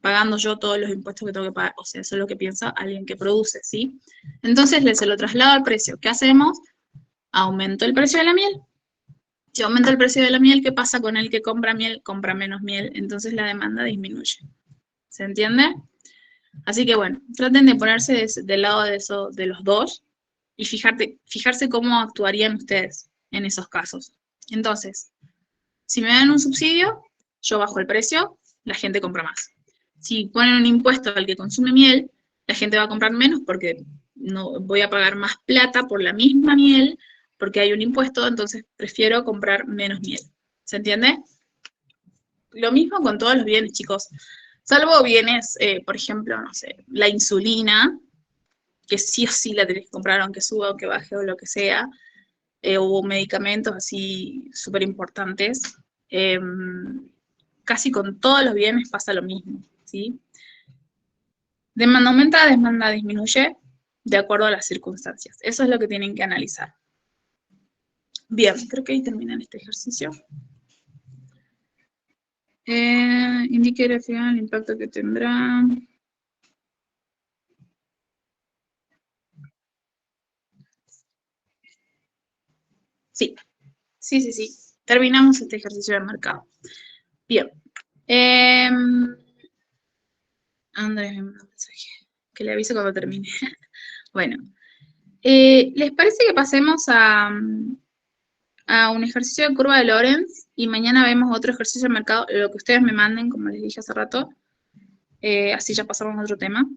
pagando yo todos los impuestos que tengo que pagar, o sea, eso es lo que piensa alguien que produce, ¿sí? Entonces se lo traslado al precio. ¿Qué hacemos? Aumento el precio de la miel. Si aumenta el precio de la miel, ¿qué pasa con el que compra miel? Compra menos miel, entonces la demanda disminuye. ¿Se entiende? Así que bueno, traten de ponerse del lado de eso, de los dos, y fijarse cómo actuarían ustedes en esos casos. Entonces, si me dan un subsidio, yo bajo el precio, la gente compra más. Si ponen un impuesto al que consume miel, la gente va a comprar menos porque no voy a pagar más plata por la misma miel, porque hay un impuesto, entonces prefiero comprar menos miel. ¿Se entiende? Lo mismo con todos los bienes, chicos. Salvo bienes, por ejemplo, no sé, la insulina, que sí o sí la tenés que comprar aunque suba o que baje o lo que sea, o medicamentos así súper importantes. Casi con todos los bienes pasa lo mismo, ¿sí? Demanda aumenta, demanda disminuye de acuerdo a las circunstancias. Eso es lo que tienen que analizar. Bien, creo que ahí termina este ejercicio. Indique el final el impacto que tendrá. Sí, sí. Terminamos este ejercicio de mercado. Bien. Andrés me mandó un mensaje. Que le avise cuando termine. Bueno. ¿Les parece que pasemos a un ejercicio de curva de Lorentz y mañana vemos otro ejercicio de mercado, lo que ustedes me manden, como les dije hace rato, así ya pasamos a otro tema?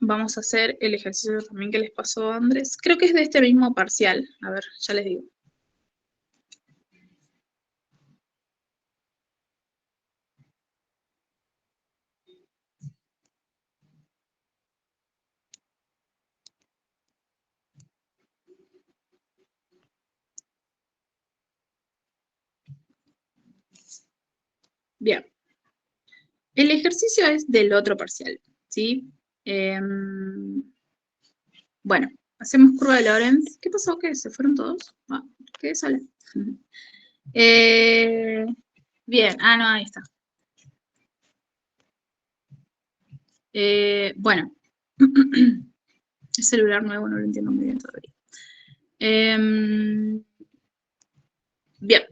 Vamos a hacer el ejercicio también que les pasó a Andrés. Creo que es de este mismo parcial. A ver, ya les digo. Bien. El ejercicio es del otro parcial, ¿sí? Bueno, hacemos curva de Lorentz. ¿Qué pasó? ¿Qué? ¿Se fueron todos? Ah, ¿qué sale? Bien, no, ahí está. Bueno, El celular nuevo no lo entiendo muy bien todavía. Bien,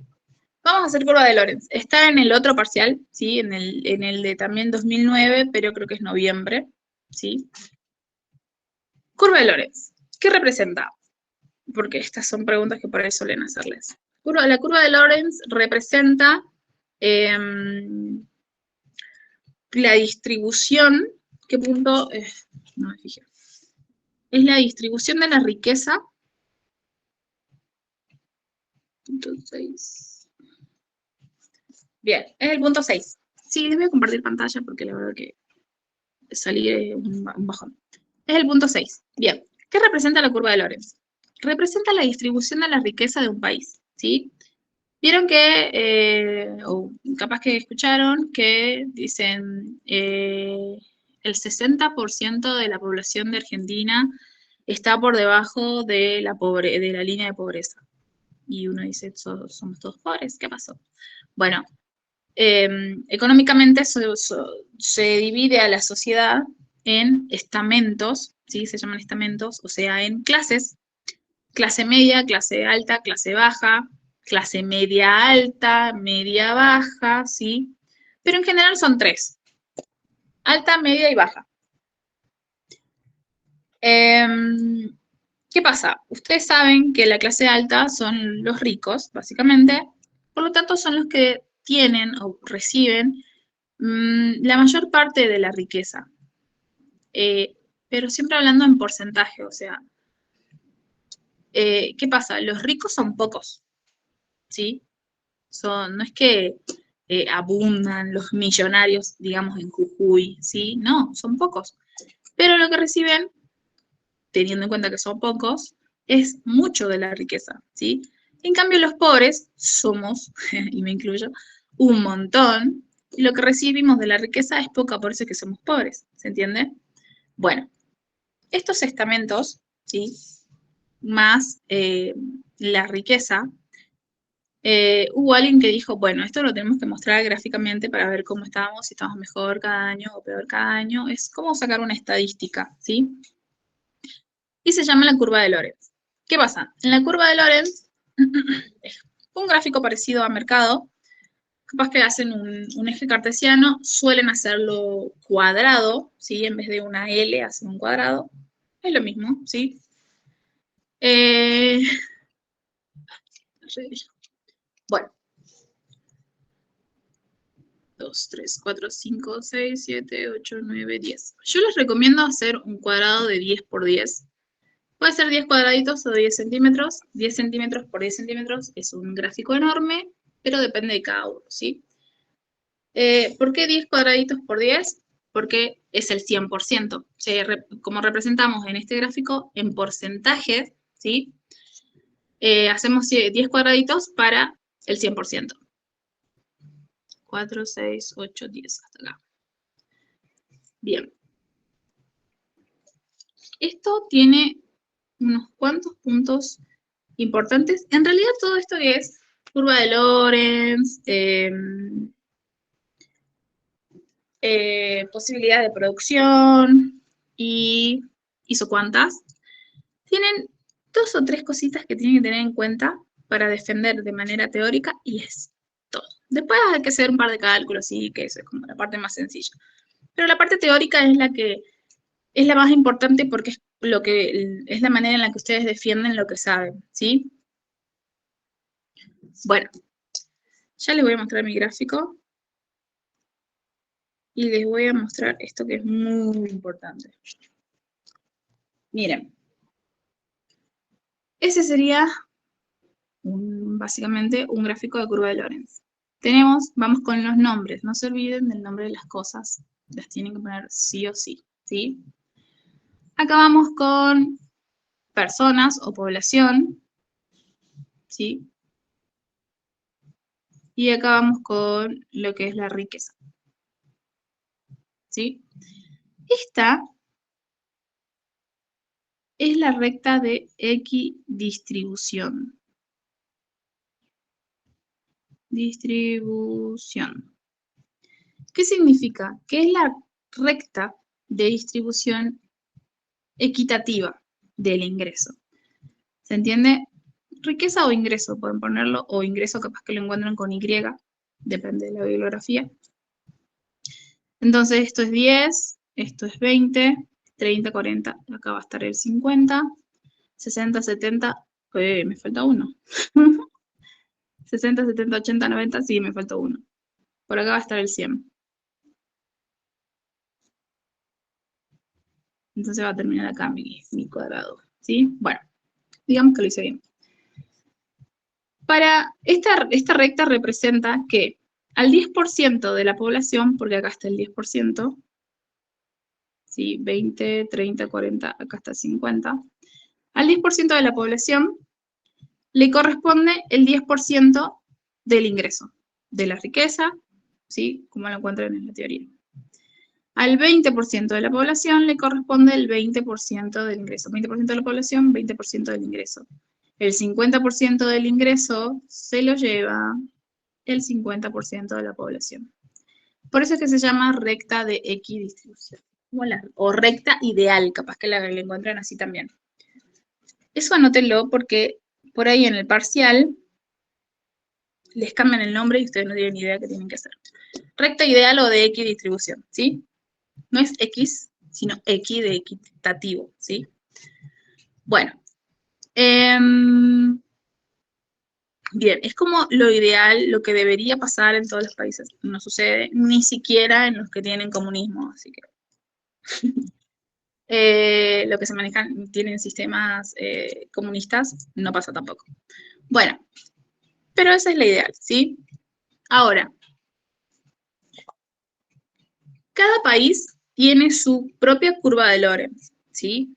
vamos a hacer curva de Lorenz. Está en el otro parcial, ¿sí? En el de también 2009, pero creo que es noviembre, ¿sí? Curva de Lorenz. ¿Qué representa? Porque estas son preguntas que por ahí suelen hacerles. La curva de Lorenz representa la distribución, ¿qué punto? No me fijé. Es la distribución de la riqueza. Punto 6. Bien, es el punto 6. Sí, les voy a compartir pantalla porque la verdad que salir es un bajón. Es el punto 6. Bien, ¿qué representa la curva de Lorenz? Representa la distribución de la riqueza de un país, ¿sí? Vieron que, o capaz que escucharon, que dicen el 60% de la población de Argentina está por debajo de de la línea de pobreza. Y uno dice, somos todos pobres, ¿qué pasó? Bueno, económicamente se divide a la sociedad en estamentos, ¿sí? Se llaman estamentos, o sea, en clases: clase media, clase alta, clase baja, clase media alta, media baja, ¿sí? Pero en general son tres: alta, media y baja. ¿Qué pasa? Ustedes saben que la clase alta son los ricos, básicamente, por lo tanto son los que tienen o reciben la mayor parte de la riqueza. Pero siempre hablando en porcentaje, o sea, ¿qué pasa? Los ricos son pocos, ¿sí? No es que abundan los millonarios, digamos, en Jujuy, ¿sí? No, son pocos. Pero lo que reciben, teniendo en cuenta que son pocos, es mucho de la riqueza, ¿sí? En cambio, los pobres somos, y me incluyo, un montón, y lo que recibimos de la riqueza es poca, por eso es que somos pobres, ¿se entiende? Bueno, estos estamentos, ¿sí? Más la riqueza, hubo alguien que dijo, bueno, esto lo tenemos que mostrar gráficamente para ver cómo estamos, si estamos mejor cada año o peor cada año. Es como sacar una estadística, ¿sí? Y se llama la curva de Lorenz. ¿Qué pasa? En la curva de Lorenz, un gráfico parecido a mercado, capaz que hacen un eje cartesiano, suelen hacerlo cuadrado, ¿sí? En vez de una L, hacen un cuadrado. Es lo mismo, ¿sí? Bueno. 2, 3, 4, 5, 6, 7, 8, 9, 10. Yo les recomiendo hacer un cuadrado de 10 por 10. Puede ser 10 cuadraditos o 10 centímetros. 10 centímetros por 10 centímetros es un gráfico enorme, pero depende de cada uno, ¿sí? ¿Por qué 10 cuadraditos por 10? Porque es el 100%. Como representamos en este gráfico en porcentajes, ¿sí? Hacemos 10 cuadraditos para el 100%. 4, 6, 8, 10, hasta acá. Bien. Esto tiene unos cuantos puntos importantes. En realidad todo esto es curva de Lorenz, posibilidad de producción y hizo cuántas. Tienen 2 o 3 cositas que tienen que tener en cuenta para defender de manera teórica y es todo. Después hay que hacer un par de cálculos, sí, que eso es como la parte más sencilla. Pero la parte teórica es la que es la más importante porque es la manera en la que ustedes defienden lo que saben, ¿sí? Bueno, ya les voy a mostrar mi gráfico y les voy a mostrar esto que es muy importante. Miren, ese sería básicamente un gráfico de curva de Lorenz. Vamos con los nombres, no se olviden del nombre de las cosas, las tienen que poner sí o sí, ¿sí? Acá vamos con personas o población, ¿sí? Y acá vamos con lo que es la riqueza, ¿sí? Esta es la recta de equidistribución. Distribución. ¿Qué significa? Que es la recta de distribución equitativa del ingreso. ¿Se entiende? Riqueza o ingreso, pueden ponerlo, o ingreso capaz que lo encuentran con Y, depende de la bibliografía. Entonces esto es 10, esto es 20, 30, 40, acá va a estar el 50, 60, 70, me falta uno. 60, 70, 80, 90, sí, me falta uno. Por acá va a estar el 100. Entonces va a terminar acá mi cuadrado, ¿sí? Bueno, digamos que lo hice bien. Para esta recta representa que al 10% de la población, porque acá está el 10%, ¿sí? 20, 30, 40, acá está 50. Al 10% de la población le corresponde el 10% del ingreso, de la riqueza, ¿sí? Como lo encuentran en la teoría. Al 20% de la población le corresponde el 20% del ingreso. 20% de la población, 20% del ingreso. El 50% del ingreso se lo lleva el 50% de la población. Por eso es que se llama recta de equidistribución. O recta ideal, capaz que la encuentran así también. Eso anótenlo porque por ahí en el parcial les cambian el nombre y ustedes no tienen ni idea qué tienen que hacer. Recta ideal o de equidistribución, ¿sí? No es X, sino X de equitativo, ¿sí? Bueno. Bien, es como lo ideal, lo que debería pasar en todos los países. No sucede ni siquiera en los que tienen comunismo, así que... lo que se manejan, tienen sistemas comunistas, no pasa tampoco. Bueno, pero esa es la ideal, ¿sí? Ahora, cada país tiene su propia curva de Lorenz, ¿sí?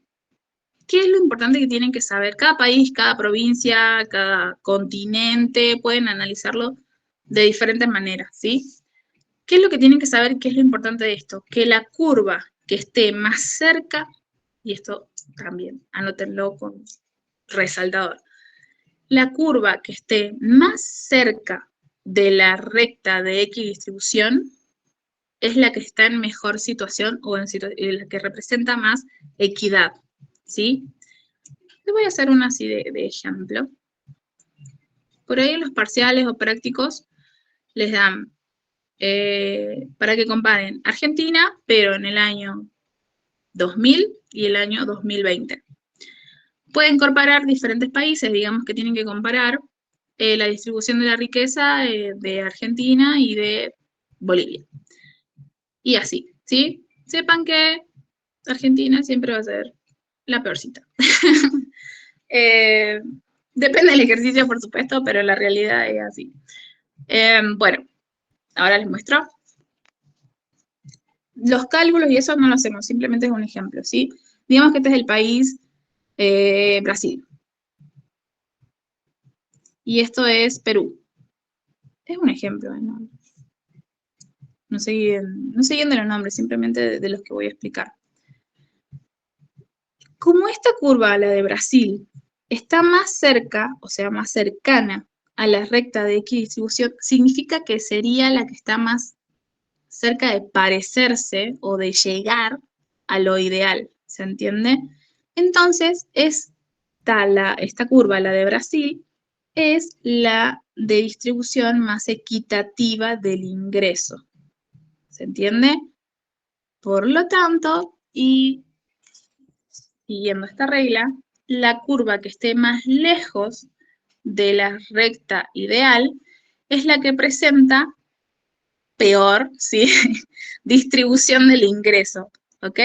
¿Qué es lo importante que tienen que saber? Cada país, cada provincia, cada continente, pueden analizarlo de diferentes maneras, ¿sí? ¿Qué es lo que tienen que saber? ¿Qué es lo importante de esto? Que la curva que esté más cerca, y esto también, anótenlo con resaltador, la curva que esté más cerca de la recta de equidistribución es la que está en mejor situación o en la que representa más equidad, ¿sí? Les voy a hacer una así de ejemplo. Por ahí en los parciales o prácticos les dan para que comparen Argentina, pero en el año 2000 y el año 2020. Pueden comparar diferentes países, digamos que tienen que comparar la distribución de la riqueza de Argentina y de Bolivia. Y así, ¿sí? Sepan que Argentina siempre va a ser la peorcita. Depende del ejercicio, por supuesto, pero la realidad es así. Bueno, ahora les muestro. Los cálculos y eso no lo hacemos, simplemente es un ejemplo, ¿sí? Digamos que este es el país Brasil. Y esto es Perú. Es un ejemplo, ¿no? No sé bien de los nombres, simplemente de los que voy a explicar. Como esta curva, la de Brasil, está más cerca, o sea, más cercana a la recta de equidistribución, significa que sería la que está más cerca de parecerse o de llegar a lo ideal, ¿se entiende? Entonces, esta curva, la de Brasil, es la de distribución más equitativa del ingreso, ¿se entiende? Por lo tanto, y siguiendo esta regla, la curva que esté más lejos de la recta ideal es la que presenta peor, ¿sí? Distribución del ingreso, ¿ok?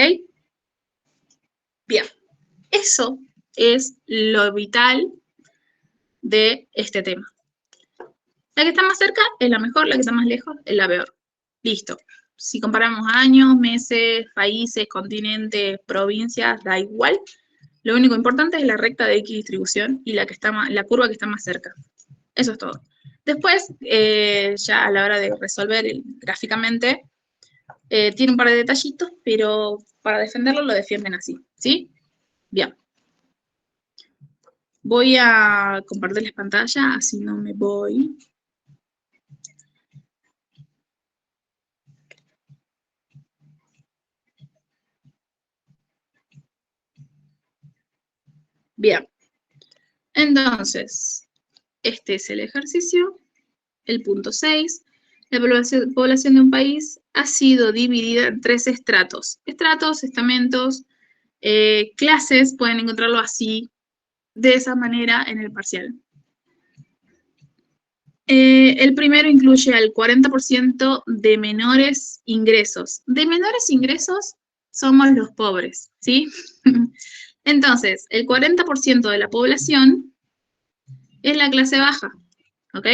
Bien, eso es lo vital de este tema. La que está más cerca es la mejor, la que está más lejos es la peor. Listo. Si comparamos años, meses, países, continentes, provincias, da igual. Lo único importante es la recta de equidistribución y la curva que está más cerca. Eso es todo. Después, ya a la hora de resolver gráficamente, tiene un par de detallitos, pero para defenderlo lo defienden así, ¿sí? Bien. Voy a compartirles pantalla, así no me voy. Bien. Entonces, este es el ejercicio. El punto 6. La población de un país ha sido dividida en 3 estratos. Estratos, estamentos, clases, pueden encontrarlo así, de esa manera en el parcial. El primero incluye al 40% de menores ingresos. De menores ingresos somos los pobres, ¿sí? Entonces, el 40% de la población es la clase baja, ¿ok?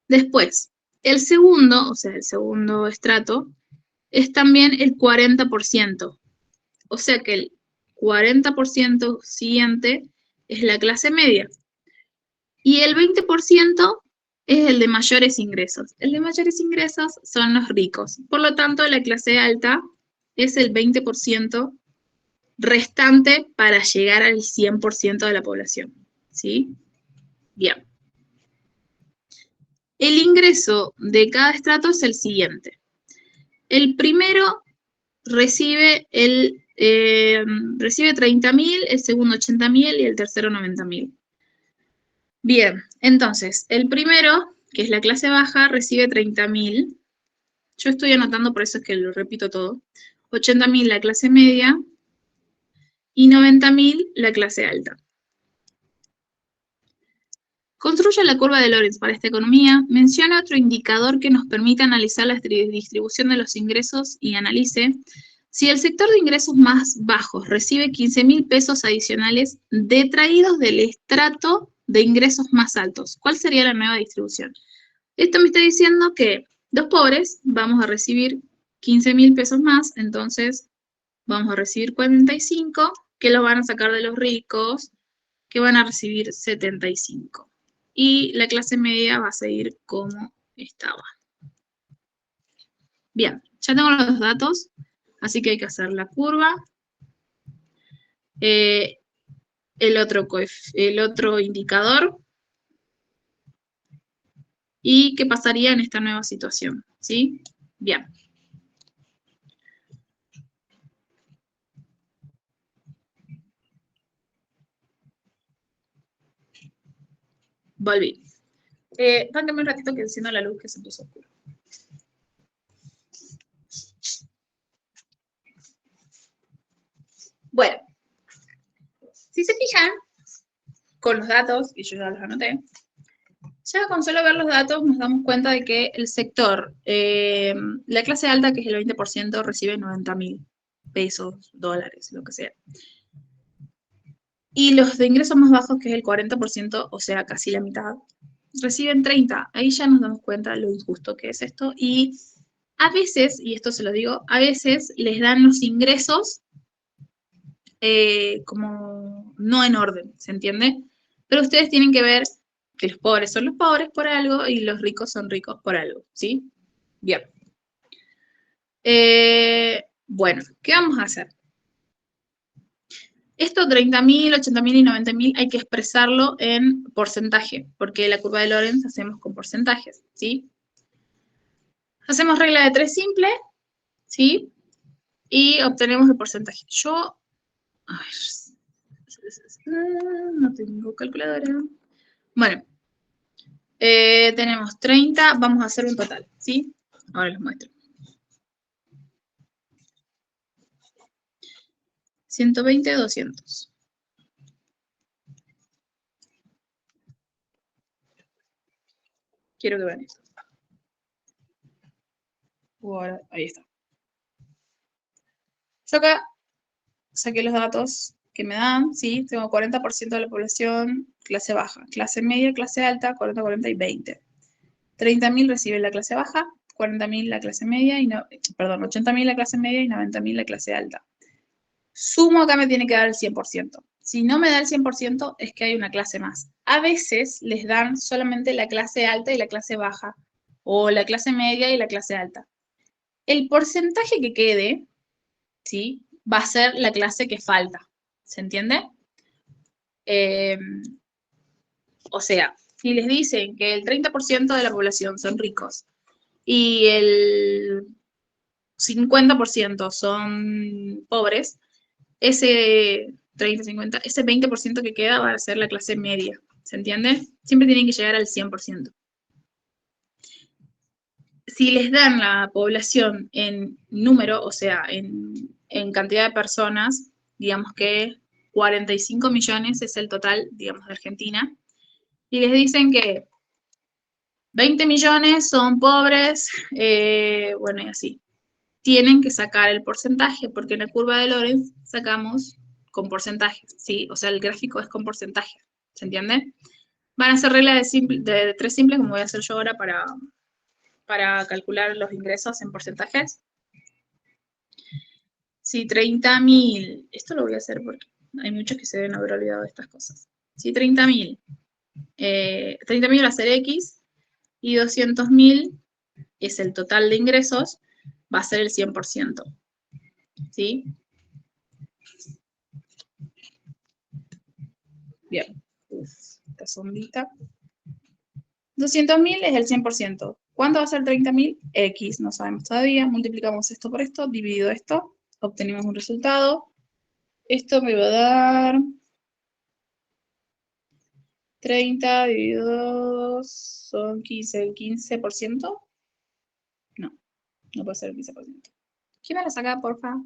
Después, el segundo, o sea, el segundo estrato, es también el 40%. O sea que el 40% siguiente es la clase media. Y el 20% es el de mayores ingresos. El de mayores ingresos son los ricos. Por lo tanto, la clase alta es el 20% restante para llegar al 100% de la población. ¿Sí? Bien. El ingreso de cada estrato es el siguiente. El primero recibe 30.000, el segundo 80.000 y el tercero 90.000. Bien, entonces, el primero, que es la clase baja, recibe 30.000. Yo estoy anotando, por eso es que lo repito todo. 80.000 la clase media y 90.000 la clase alta. Construye la curva de Lorenz para esta economía. Menciona otro indicador que nos permita analizar la distribución de los ingresos y analice si el sector de ingresos más bajos recibe 15.000 pesos adicionales detraídos del estrato de ingresos más altos. ¿Cuál sería la nueva distribución? Esto me está diciendo que los pobres vamos a recibir 15.000 pesos más, entonces vamos a recibir 45, que los van a sacar de los ricos, que van a recibir 75. Y la clase media va a seguir como estaba. Bien, ya tengo los datos, así que hay que hacer la curva. El otro indicador. ¿Y qué pasaría en esta nueva situación? ¿Sí? Bien. Volví. Pángame un ratito que enciendo la luz que se puso oscura. Bueno, si se fijan, con los datos, y yo ya los anoté, ya con solo ver los datos nos damos cuenta de que el sector, la clase alta, que es el 20%, recibe 90.000 pesos, dólares, lo que sea. Y los de ingresos más bajos, que es el 40%, o sea, casi la mitad, reciben 30. Ahí ya nos damos cuenta de lo injusto que es esto. Y a veces, y esto se lo digo, a veces les dan los ingresos como no en orden, ¿se entiende? Pero ustedes tienen que ver que los pobres son los pobres por algo y los ricos son ricos por algo, ¿sí? Bien. Bueno, ¿qué vamos a hacer? Esto 30.000, 80.000 y 90.000 hay que expresarlo en porcentaje, porque la curva de Lorenz hacemos con porcentajes, ¿sí? Hacemos regla de 3 simple, ¿sí? Y obtenemos el porcentaje. Yo, a ver, no tengo calculadora. Bueno, tenemos 30, vamos a hacer un total, ¿sí? Ahora les muestro. 120, 200. Quiero que vean esto. Ahora, ahí está. Yo acá saqué los datos que me dan, ¿sí? Tengo 40% de la población clase baja, clase media, clase alta, 40, 40 y 20. 30.000 recibe la clase baja, 40.000 la clase media, y 80.000 la clase media y 90.000 la clase alta. Sumo acá me tiene que dar el 100%. Si no me da el 100% es que hay una clase más. A veces les dan solamente la clase alta y la clase baja, o la clase media y la clase alta. El porcentaje que quede, ¿sí? Va a ser la clase que falta. ¿Se entiende? O sea, si les dicen que el 30% de la población son ricos y el 50% son pobres, ese 30, 50, ese 20% que queda va a ser la clase media, ¿se entiende? Siempre tienen que llegar al 100%. Si les dan la población en número, o sea, en cantidad de personas, digamos que 45 millones es el total, digamos, de Argentina, y les dicen que 20 millones son pobres, bueno, y así. Tienen que sacar el porcentaje, porque en la curva de Lorenz sacamos con porcentajes, ¿sí? O sea, el gráfico es con porcentaje, ¿se entiende? Van a ser reglas de tres simples, como voy a hacer yo ahora para calcular los ingresos en porcentajes. Si 30.000, esto lo voy a hacer porque hay muchos que se deben haber olvidado de estas cosas. Si 30.000, 30.000 va a ser X y 200.000 es el total de ingresos, va a ser el 100%. ¿Sí? Bien. Esta sondita. 200.000 es el 100%. ¿Cuánto va a ser 30.000? X, no sabemos todavía. Multiplicamos esto por esto, dividido esto, obtenemos un resultado. Esto me va a dar 30 dividido 2 son 15, el 15%. No, no puede ser el 15%. ¿Quién me la saca, porfa?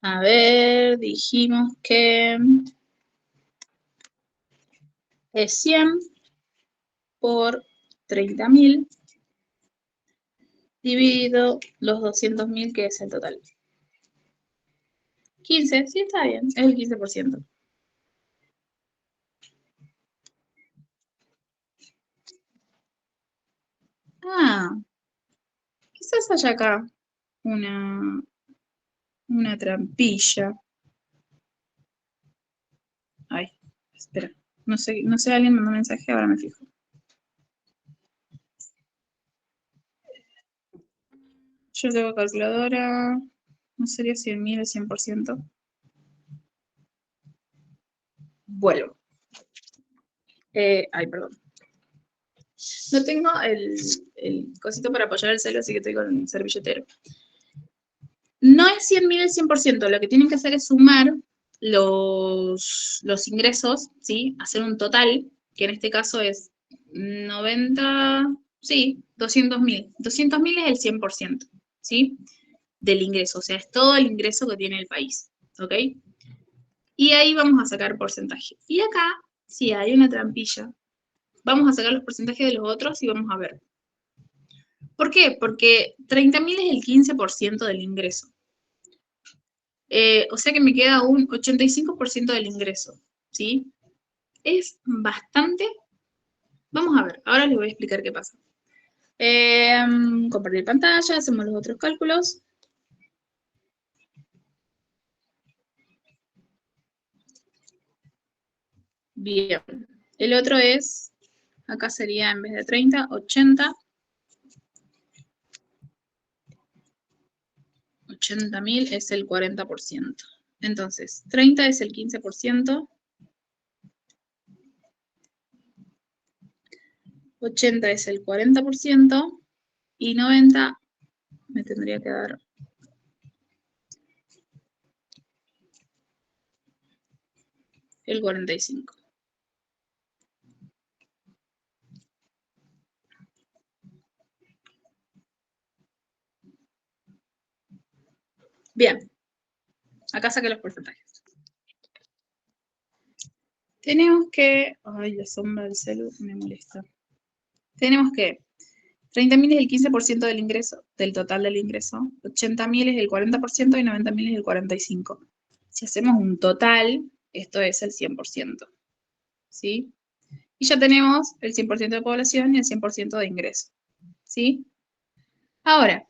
A ver, dijimos que es 100 por 30.000 dividido los 200.000, que es el total. 15, sí, está bien, es el 15%. Ah, quizás haya acá una trampilla. Ay, espera. No sé, alguien mandó un mensaje, ahora me fijo. Yo tengo calculadora. ¿No sería 100.000 o 100%? Vuelvo. Ay, perdón. No tengo el cosito para apoyar el celo, así que estoy con el servilletero. No es 100.000 el 100%, lo que tienen que hacer es sumar los ingresos, ¿sí? Hacer un total, que en este caso es 90, sí, 200.000. 200.000 es el 100%, ¿sí? Del ingreso, o sea, es todo el ingreso que tiene el país, ¿ok? Y ahí vamos a sacar porcentaje. Y acá, sí, hay una trampilla. Vamos a sacar los porcentajes de los otros y vamos a ver. ¿Por qué? Porque 30.000 es el 15% del ingreso. O sea que me queda un 85% del ingreso, ¿sí? Es bastante. Vamos a ver, ahora les voy a explicar qué pasa. Compartir pantalla, hacemos los otros cálculos. Bien, el otro es, acá sería en vez de 30, 80. 80.000 es el 40%. Entonces, 30 es el 15%, 80 es el 40% y 90 me tendría que dar el 45. Bien, acá saqué los porcentajes. Tenemos que, ay, la sombra del celu me molesta. Tenemos que 30.000 es el 15% del ingreso, del total del ingreso, 80.000 es el 40% y 90.000 es el 45%. Si hacemos un total, esto es el 100%, ¿sí? Y ya tenemos el 100% de población y el 100% de ingreso, ¿sí? Ahora,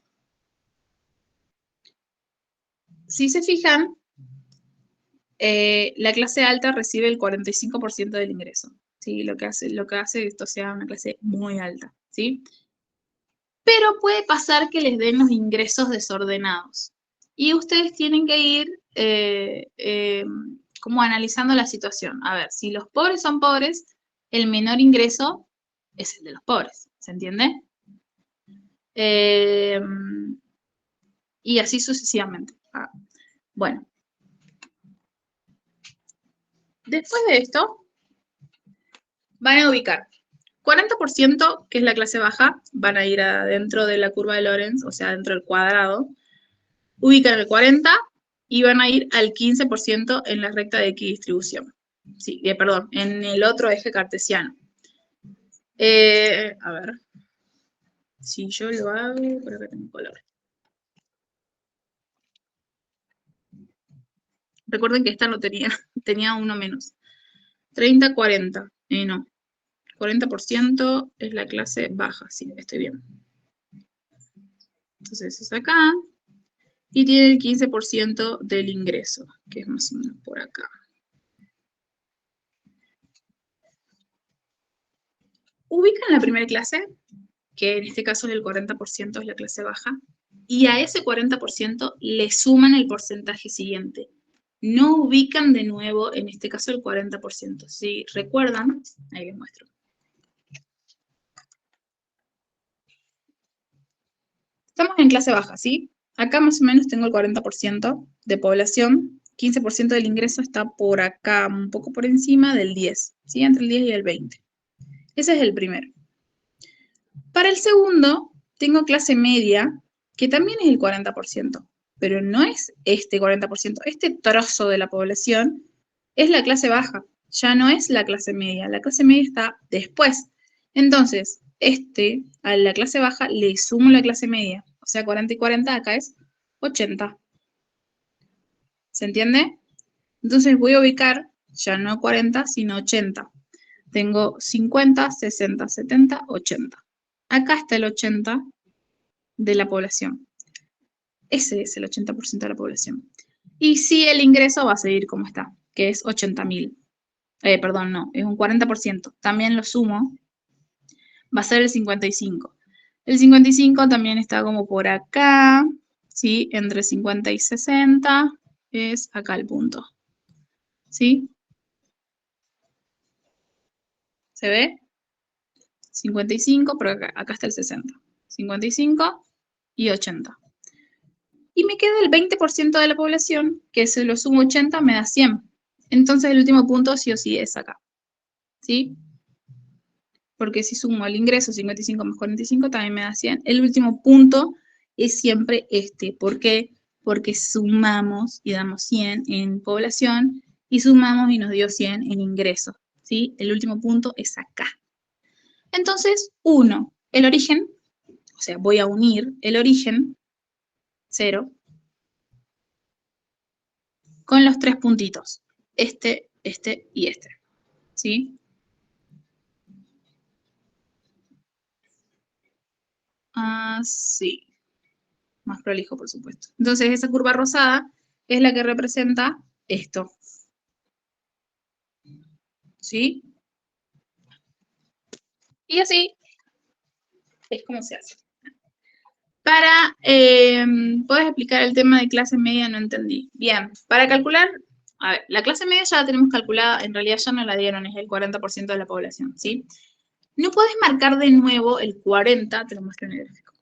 si se fijan, la clase alta recibe el 45% del ingreso, ¿sí? Lo que hace que esto sea una clase muy alta, ¿sí? Pero puede pasar que les den los ingresos desordenados. y ustedes tienen que ir como analizando la situación. A ver, si los pobres son pobres, el menor ingreso es el de los pobres, ¿se entiende? Y así sucesivamente. Bueno. Después de esto, van a ubicar 40%, que es la clase baja, van a ir adentro de la curva de Lorenz, o sea, dentro del cuadrado. Ubican el 40 y van a ir al 15% en la recta de equidistribución. Sí, perdón, en el otro eje cartesiano. A ver. Si yo lo hago, por acá tengo color. Recuerden que esta no tenía, tenía uno menos. 30, 40. No. 40% es la clase baja, sí, estoy bien. Entonces es acá. Y tiene el 15% del ingreso, que es más o menos por acá. Ubican la primera clase, que en este caso es el 40%, es la clase baja, y a ese 40% le suman el porcentaje siguiente. No ubican de nuevo, en este caso, el 40%. Si recuerdan, ahí les muestro. Estamos en clase baja, ¿sí? Acá más o menos tengo el 40% de población, 15% del ingreso está por acá, un poco por encima del 10, ¿sí? Entre el 10 y el 20. Ese es el primero. Para el segundo, tengo clase media, que también es el 40%, pero no es este 40%. Este trozo de la población es la clase baja, ya no es la clase media. La clase media está después. Entonces, a la clase baja le sumo la clase media. O sea, 40 y 40 acá es 80. ¿Se entiende? Entonces voy a ubicar ya no 40, sino 80. Tengo 50, 60, 70, 80. Acá está el 80 de la población. Ese es el 80% de la población. Y sí, el ingreso va a seguir como está, que es 80.000. Perdón, no, es un 40%. También lo sumo, va a ser el 55. El 55 también está como por acá, ¿sí? Entre 50 y 60 es acá el punto. ¿Sí? ¿Se ve? 55, pero acá está el 60. 55 y 80. Y me queda el 20% de la población, que si lo sumo 80 me da 100. Entonces el último punto sí o sí es acá. ¿Sí? Porque si sumo el ingreso 55 más 45 también me da 100. El último punto es siempre este. ¿Por qué? Porque sumamos y damos 100 en población y sumamos y nos dio 100 en ingreso. ¿Sí? El último punto es acá. Entonces, 1, el origen, o sea, voy a unir el origen, 0, con los 3 puntitos, este y este, ¿sí? Así, más prolijo, por supuesto. Entonces, esa curva rosada es la que representa esto, ¿sí? Y así es como se hace. Para, ¿puedes explicar el tema de clase media? No entendí. Bien, para calcular, a ver, la clase media ya la tenemos calculada, en realidad ya no la dieron, es el 40% de la población, ¿sí? No puedes marcar de nuevo el 40, te lo muestro en el gráfico.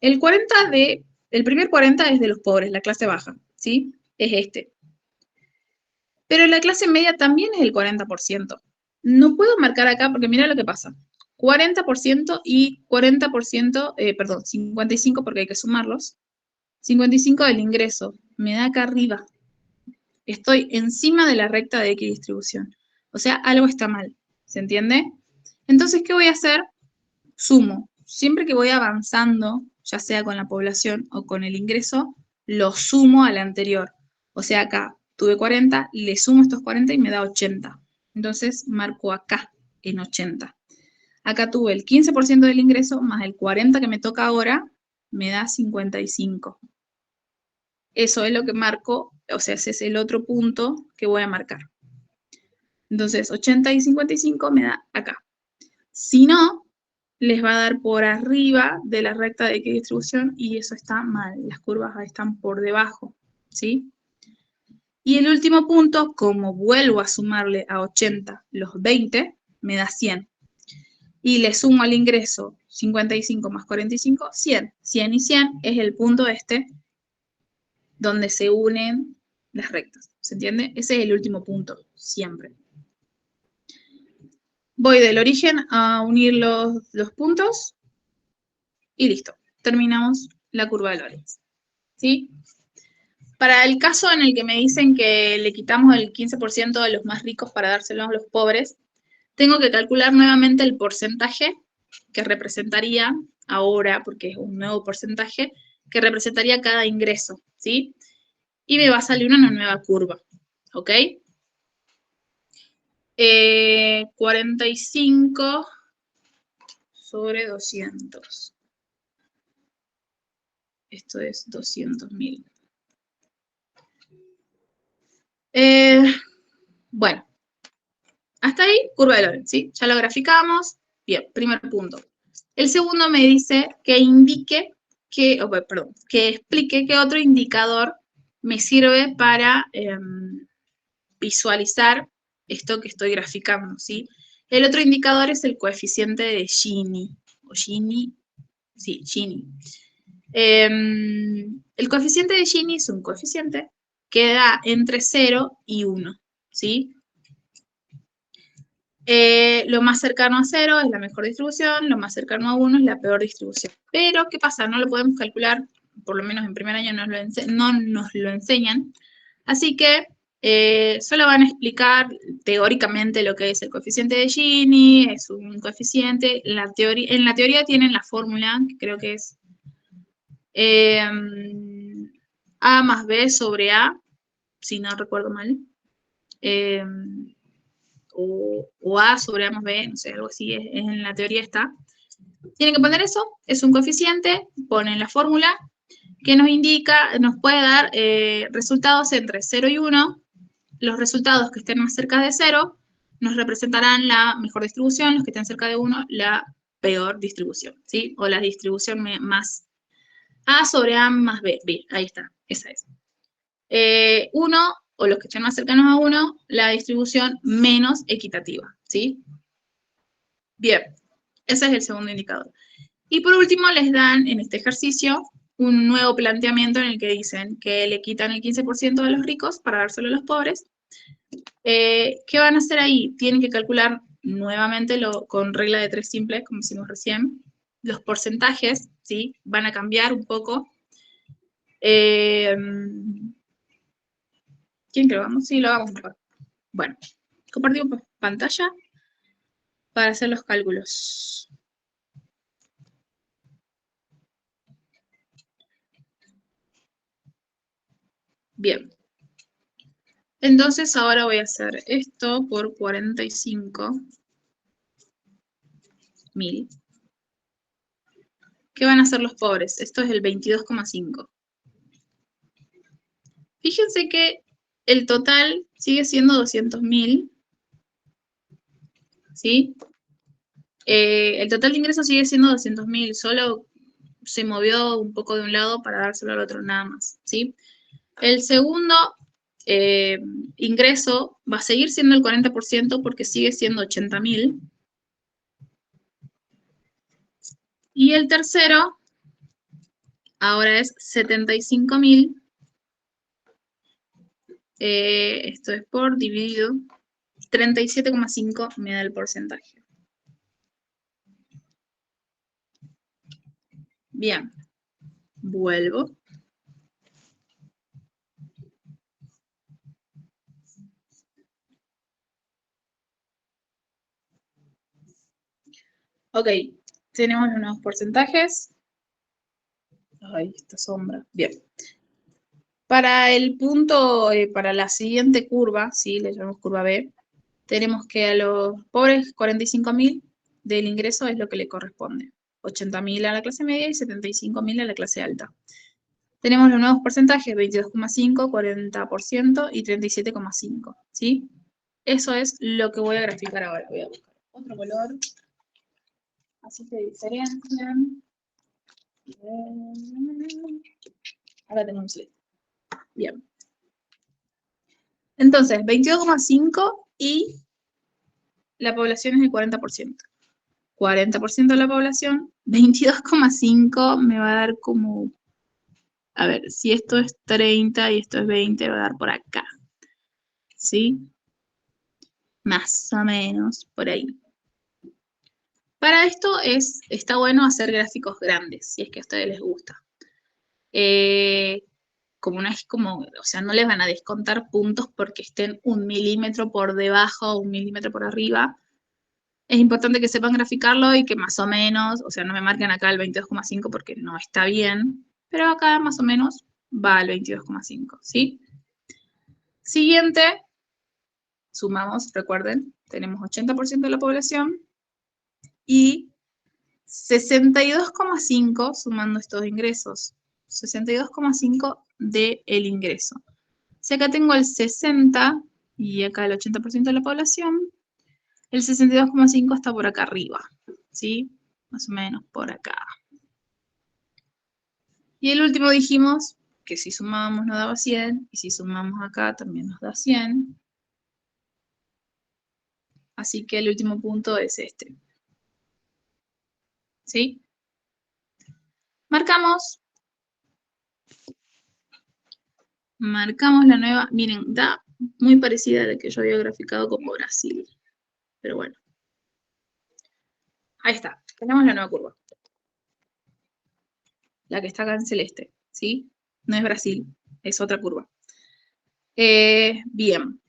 El primer 40 es de los pobres, la clase baja, ¿sí? Es este. Pero la clase media también es el 40%. No puedo marcar acá porque mira lo que pasa. 40% y 40%, perdón, 55 porque hay que sumarlos. 55 del ingreso, me da acá arriba. Estoy encima de la recta de equidistribución. O sea, algo está mal, ¿se entiende? Entonces, ¿qué voy a hacer? Sumo. Siempre que voy avanzando, ya sea con la población o con el ingreso, lo sumo al anterior. O sea, acá tuve 40, le sumo estos 40 y me da 80. Entonces, marco acá en 80. Acá tuve el 15% del ingreso más el 40 que me toca ahora, me da 55. Eso es lo que marco, o sea, ese es el otro punto que voy a marcar. Entonces, 80 y 55 me da acá. Si no, les va a dar por arriba de la recta de equidistribución y eso está mal, las curvas están por debajo, ¿sí? Y el último punto, como vuelvo a sumarle a 80 los 20, me da 100. Y le sumo al ingreso 55 más 45, 100. 100 y 100 es el punto este donde se unen las rectas, ¿se entiende? Ese es el último punto, siempre. Voy del origen a unir los puntos y listo. Terminamos la curva de Lorenz, ¿sí? Para el caso en el que me dicen que le quitamos el 15% de los más ricos para dárselos a los pobres, tengo que calcular nuevamente el porcentaje que representaría ahora, porque es un nuevo porcentaje, que representaría cada ingreso, ¿sí? Y me va a salir una nueva curva, ¿ok? 45 sobre 200. Esto es 200.000. Bueno, hasta ahí, curva de Lorenz, ¿sí? Ya lo graficamos. Bien, primer punto. El segundo me dice que indique que explique qué otro indicador me sirve para visualizar esto que estoy graficando, ¿sí? El otro indicador es el coeficiente de Gini, o Gini, sí, Gini. El coeficiente de Gini es un coeficiente que da entre 0 y 1, ¿sí? Lo más cercano a 0 es la mejor distribución, lo más cercano a 1 es la peor distribución. Pero, ¿qué pasa? No lo podemos calcular, por lo menos en primer año no nos lo enseñan. Así que solo van a explicar teóricamente lo que es el coeficiente de Gini, es un coeficiente. En la teoría tienen la fórmula, que creo que es A más B sobre A, si no recuerdo mal. O A sobre A más B, no sé, algo así, en la teoría está. Tienen que poner eso, es un coeficiente, ponen la fórmula que nos indica, nos puede dar resultados entre 0 y 1. Los resultados que estén más cerca de 0 nos representarán la mejor distribución, los que estén cerca de 1, la peor distribución, ¿sí? O la distribución más A sobre A más B. Bien, ahí está, esa es. 1, o los que estén más cercanos a 1, la distribución menos equitativa, ¿sí? Bien, ese es el segundo indicador. Y por último les dan en este ejercicio un nuevo planteamiento en el que dicen que le quitan el 15% a los ricos para dárselo a los pobres. ¿Qué van a hacer ahí? Tienen que calcular nuevamente con regla de 3 simples, como hicimos recién. Los porcentajes, ¿sí? Van a cambiar un poco. ¿Quieren que lo hagamos? Sí, lo hagamos mejor. Bueno, compartimos pantalla para hacer los cálculos. Bien. Entonces ahora voy a hacer esto por 45.000. ¿Qué van a hacer los pobres? Esto es el 22,5. Fíjense que el total sigue siendo 200.000, ¿sí? El total de ingresos sigue siendo 200.000, solo se movió un poco de un lado para dárselo al otro nada más, ¿sí? El segundo ingreso va a seguir siendo el 40% porque sigue siendo 80.000. Y el tercero ahora es 75.000. Esto es por dividido 37,5 me da el porcentaje. Bien, vuelvo. Ok, tenemos los nuevos porcentajes. Ay, esta sombra. Bien. Para el punto, para la siguiente curva, ¿sí? Le llamamos curva B, tenemos que a los pobres 45.000 del ingreso es lo que le corresponde. 80.000 a la clase media y 75.000 a la clase alta. Tenemos los nuevos porcentajes, 22,5, 40% y 37,5, ¿sí? Eso es lo que voy a graficar ahora. Voy a buscar otro color. Así se diferencian. Ahora tengo un slide. Bien. Entonces, 22,5 y la población es el 40%. 40% de la población, 22,5 me va a dar como, a ver, si esto es 30 y esto es 20, va a dar por acá. ¿Sí? Más o menos por ahí. Para esto está bueno hacer gráficos grandes, si es que a ustedes les gusta. O sea, no les van a descontar puntos porque estén 1 milímetro por debajo o 1 milímetro por arriba. Es importante que sepan graficarlo y que más o menos, o sea, no me marquen acá el 22,5 porque no está bien, pero acá más o menos va al 22,5, ¿sí? Siguiente, sumamos, recuerden, tenemos 80% de la población y 62,5 sumando estos ingresos. 62,5 del ingreso. Si acá tengo el 60 y acá el 80% de la población, el 62,5 está por acá arriba, ¿sí? Más o menos por acá. Y el último dijimos que si sumábamos nos daba 100, y si sumamos acá también nos da 100. Así que el último punto es este. ¿Sí? Marcamos. Marcamos la nueva. Miren, da muy parecida a la que yo había graficado como Brasil. Pero bueno. Ahí está. Tenemos la nueva curva. La que está acá en celeste. ¿Sí? No es Brasil. Es otra curva. Bien.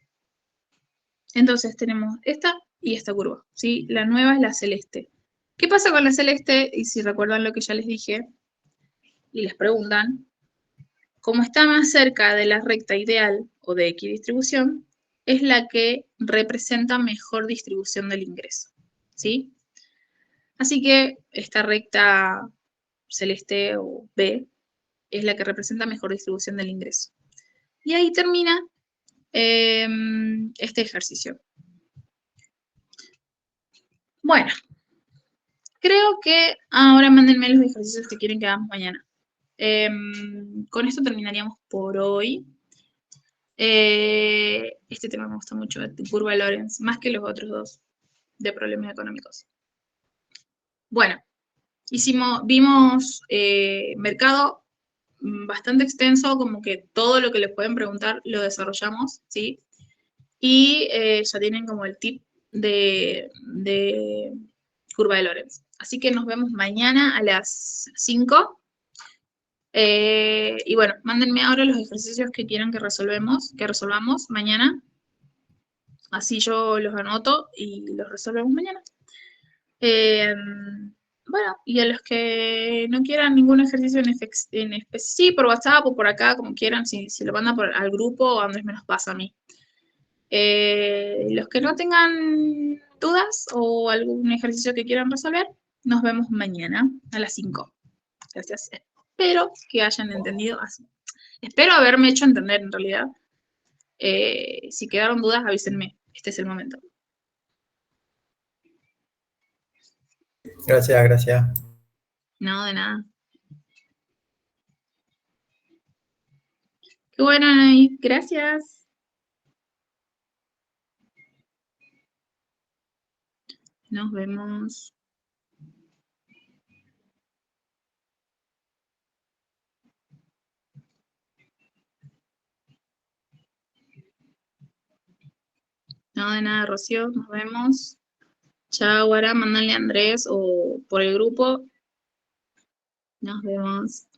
Entonces tenemos esta y esta curva. ¿Sí? La nueva es la celeste. ¿Qué pasa con la celeste? Y si recuerdan lo que ya les dije y les preguntan, como está más cerca de la recta ideal o de equidistribución, es la que representa mejor distribución del ingreso. ¿Sí? Así que esta recta celeste o B es la que representa mejor distribución del ingreso. Y ahí termina este ejercicio. Bueno, creo que ahora mándenme los ejercicios que quieren que hagamos mañana. Con esto terminaríamos por hoy. Este tema me gusta mucho, de curva de Lorenz, más que los otros dos de problemas económicos. Bueno, vimos mercado bastante extenso, como que todo lo que les pueden preguntar lo desarrollamos, ¿sí? Y ya tienen como el tip de curva de Lorenz. Así que nos vemos mañana a las 5. Y bueno, mándenme ahora los ejercicios que quieran que resolvamos mañana. Así yo los anoto y los resolvemos mañana. Bueno, y a los que no quieran ningún ejercicio sí, por WhatsApp o por acá, como quieran, si lo mandan al grupo, Andrés me los pasa a mí. Los que no tengan dudas o algún ejercicio que quieran resolver, nos vemos mañana a las 5. Gracias. Espero que hayan entendido así. Espero haberme hecho entender en realidad. Si quedaron dudas, avísenme. Este es el momento.
Gracias, gracias.
No, de nada. Qué bueno, Anaí. Gracias. Nos vemos. No, de nada, Rocío. Nos vemos. Chao, ahora mándale a Andrés o por el grupo. Nos vemos.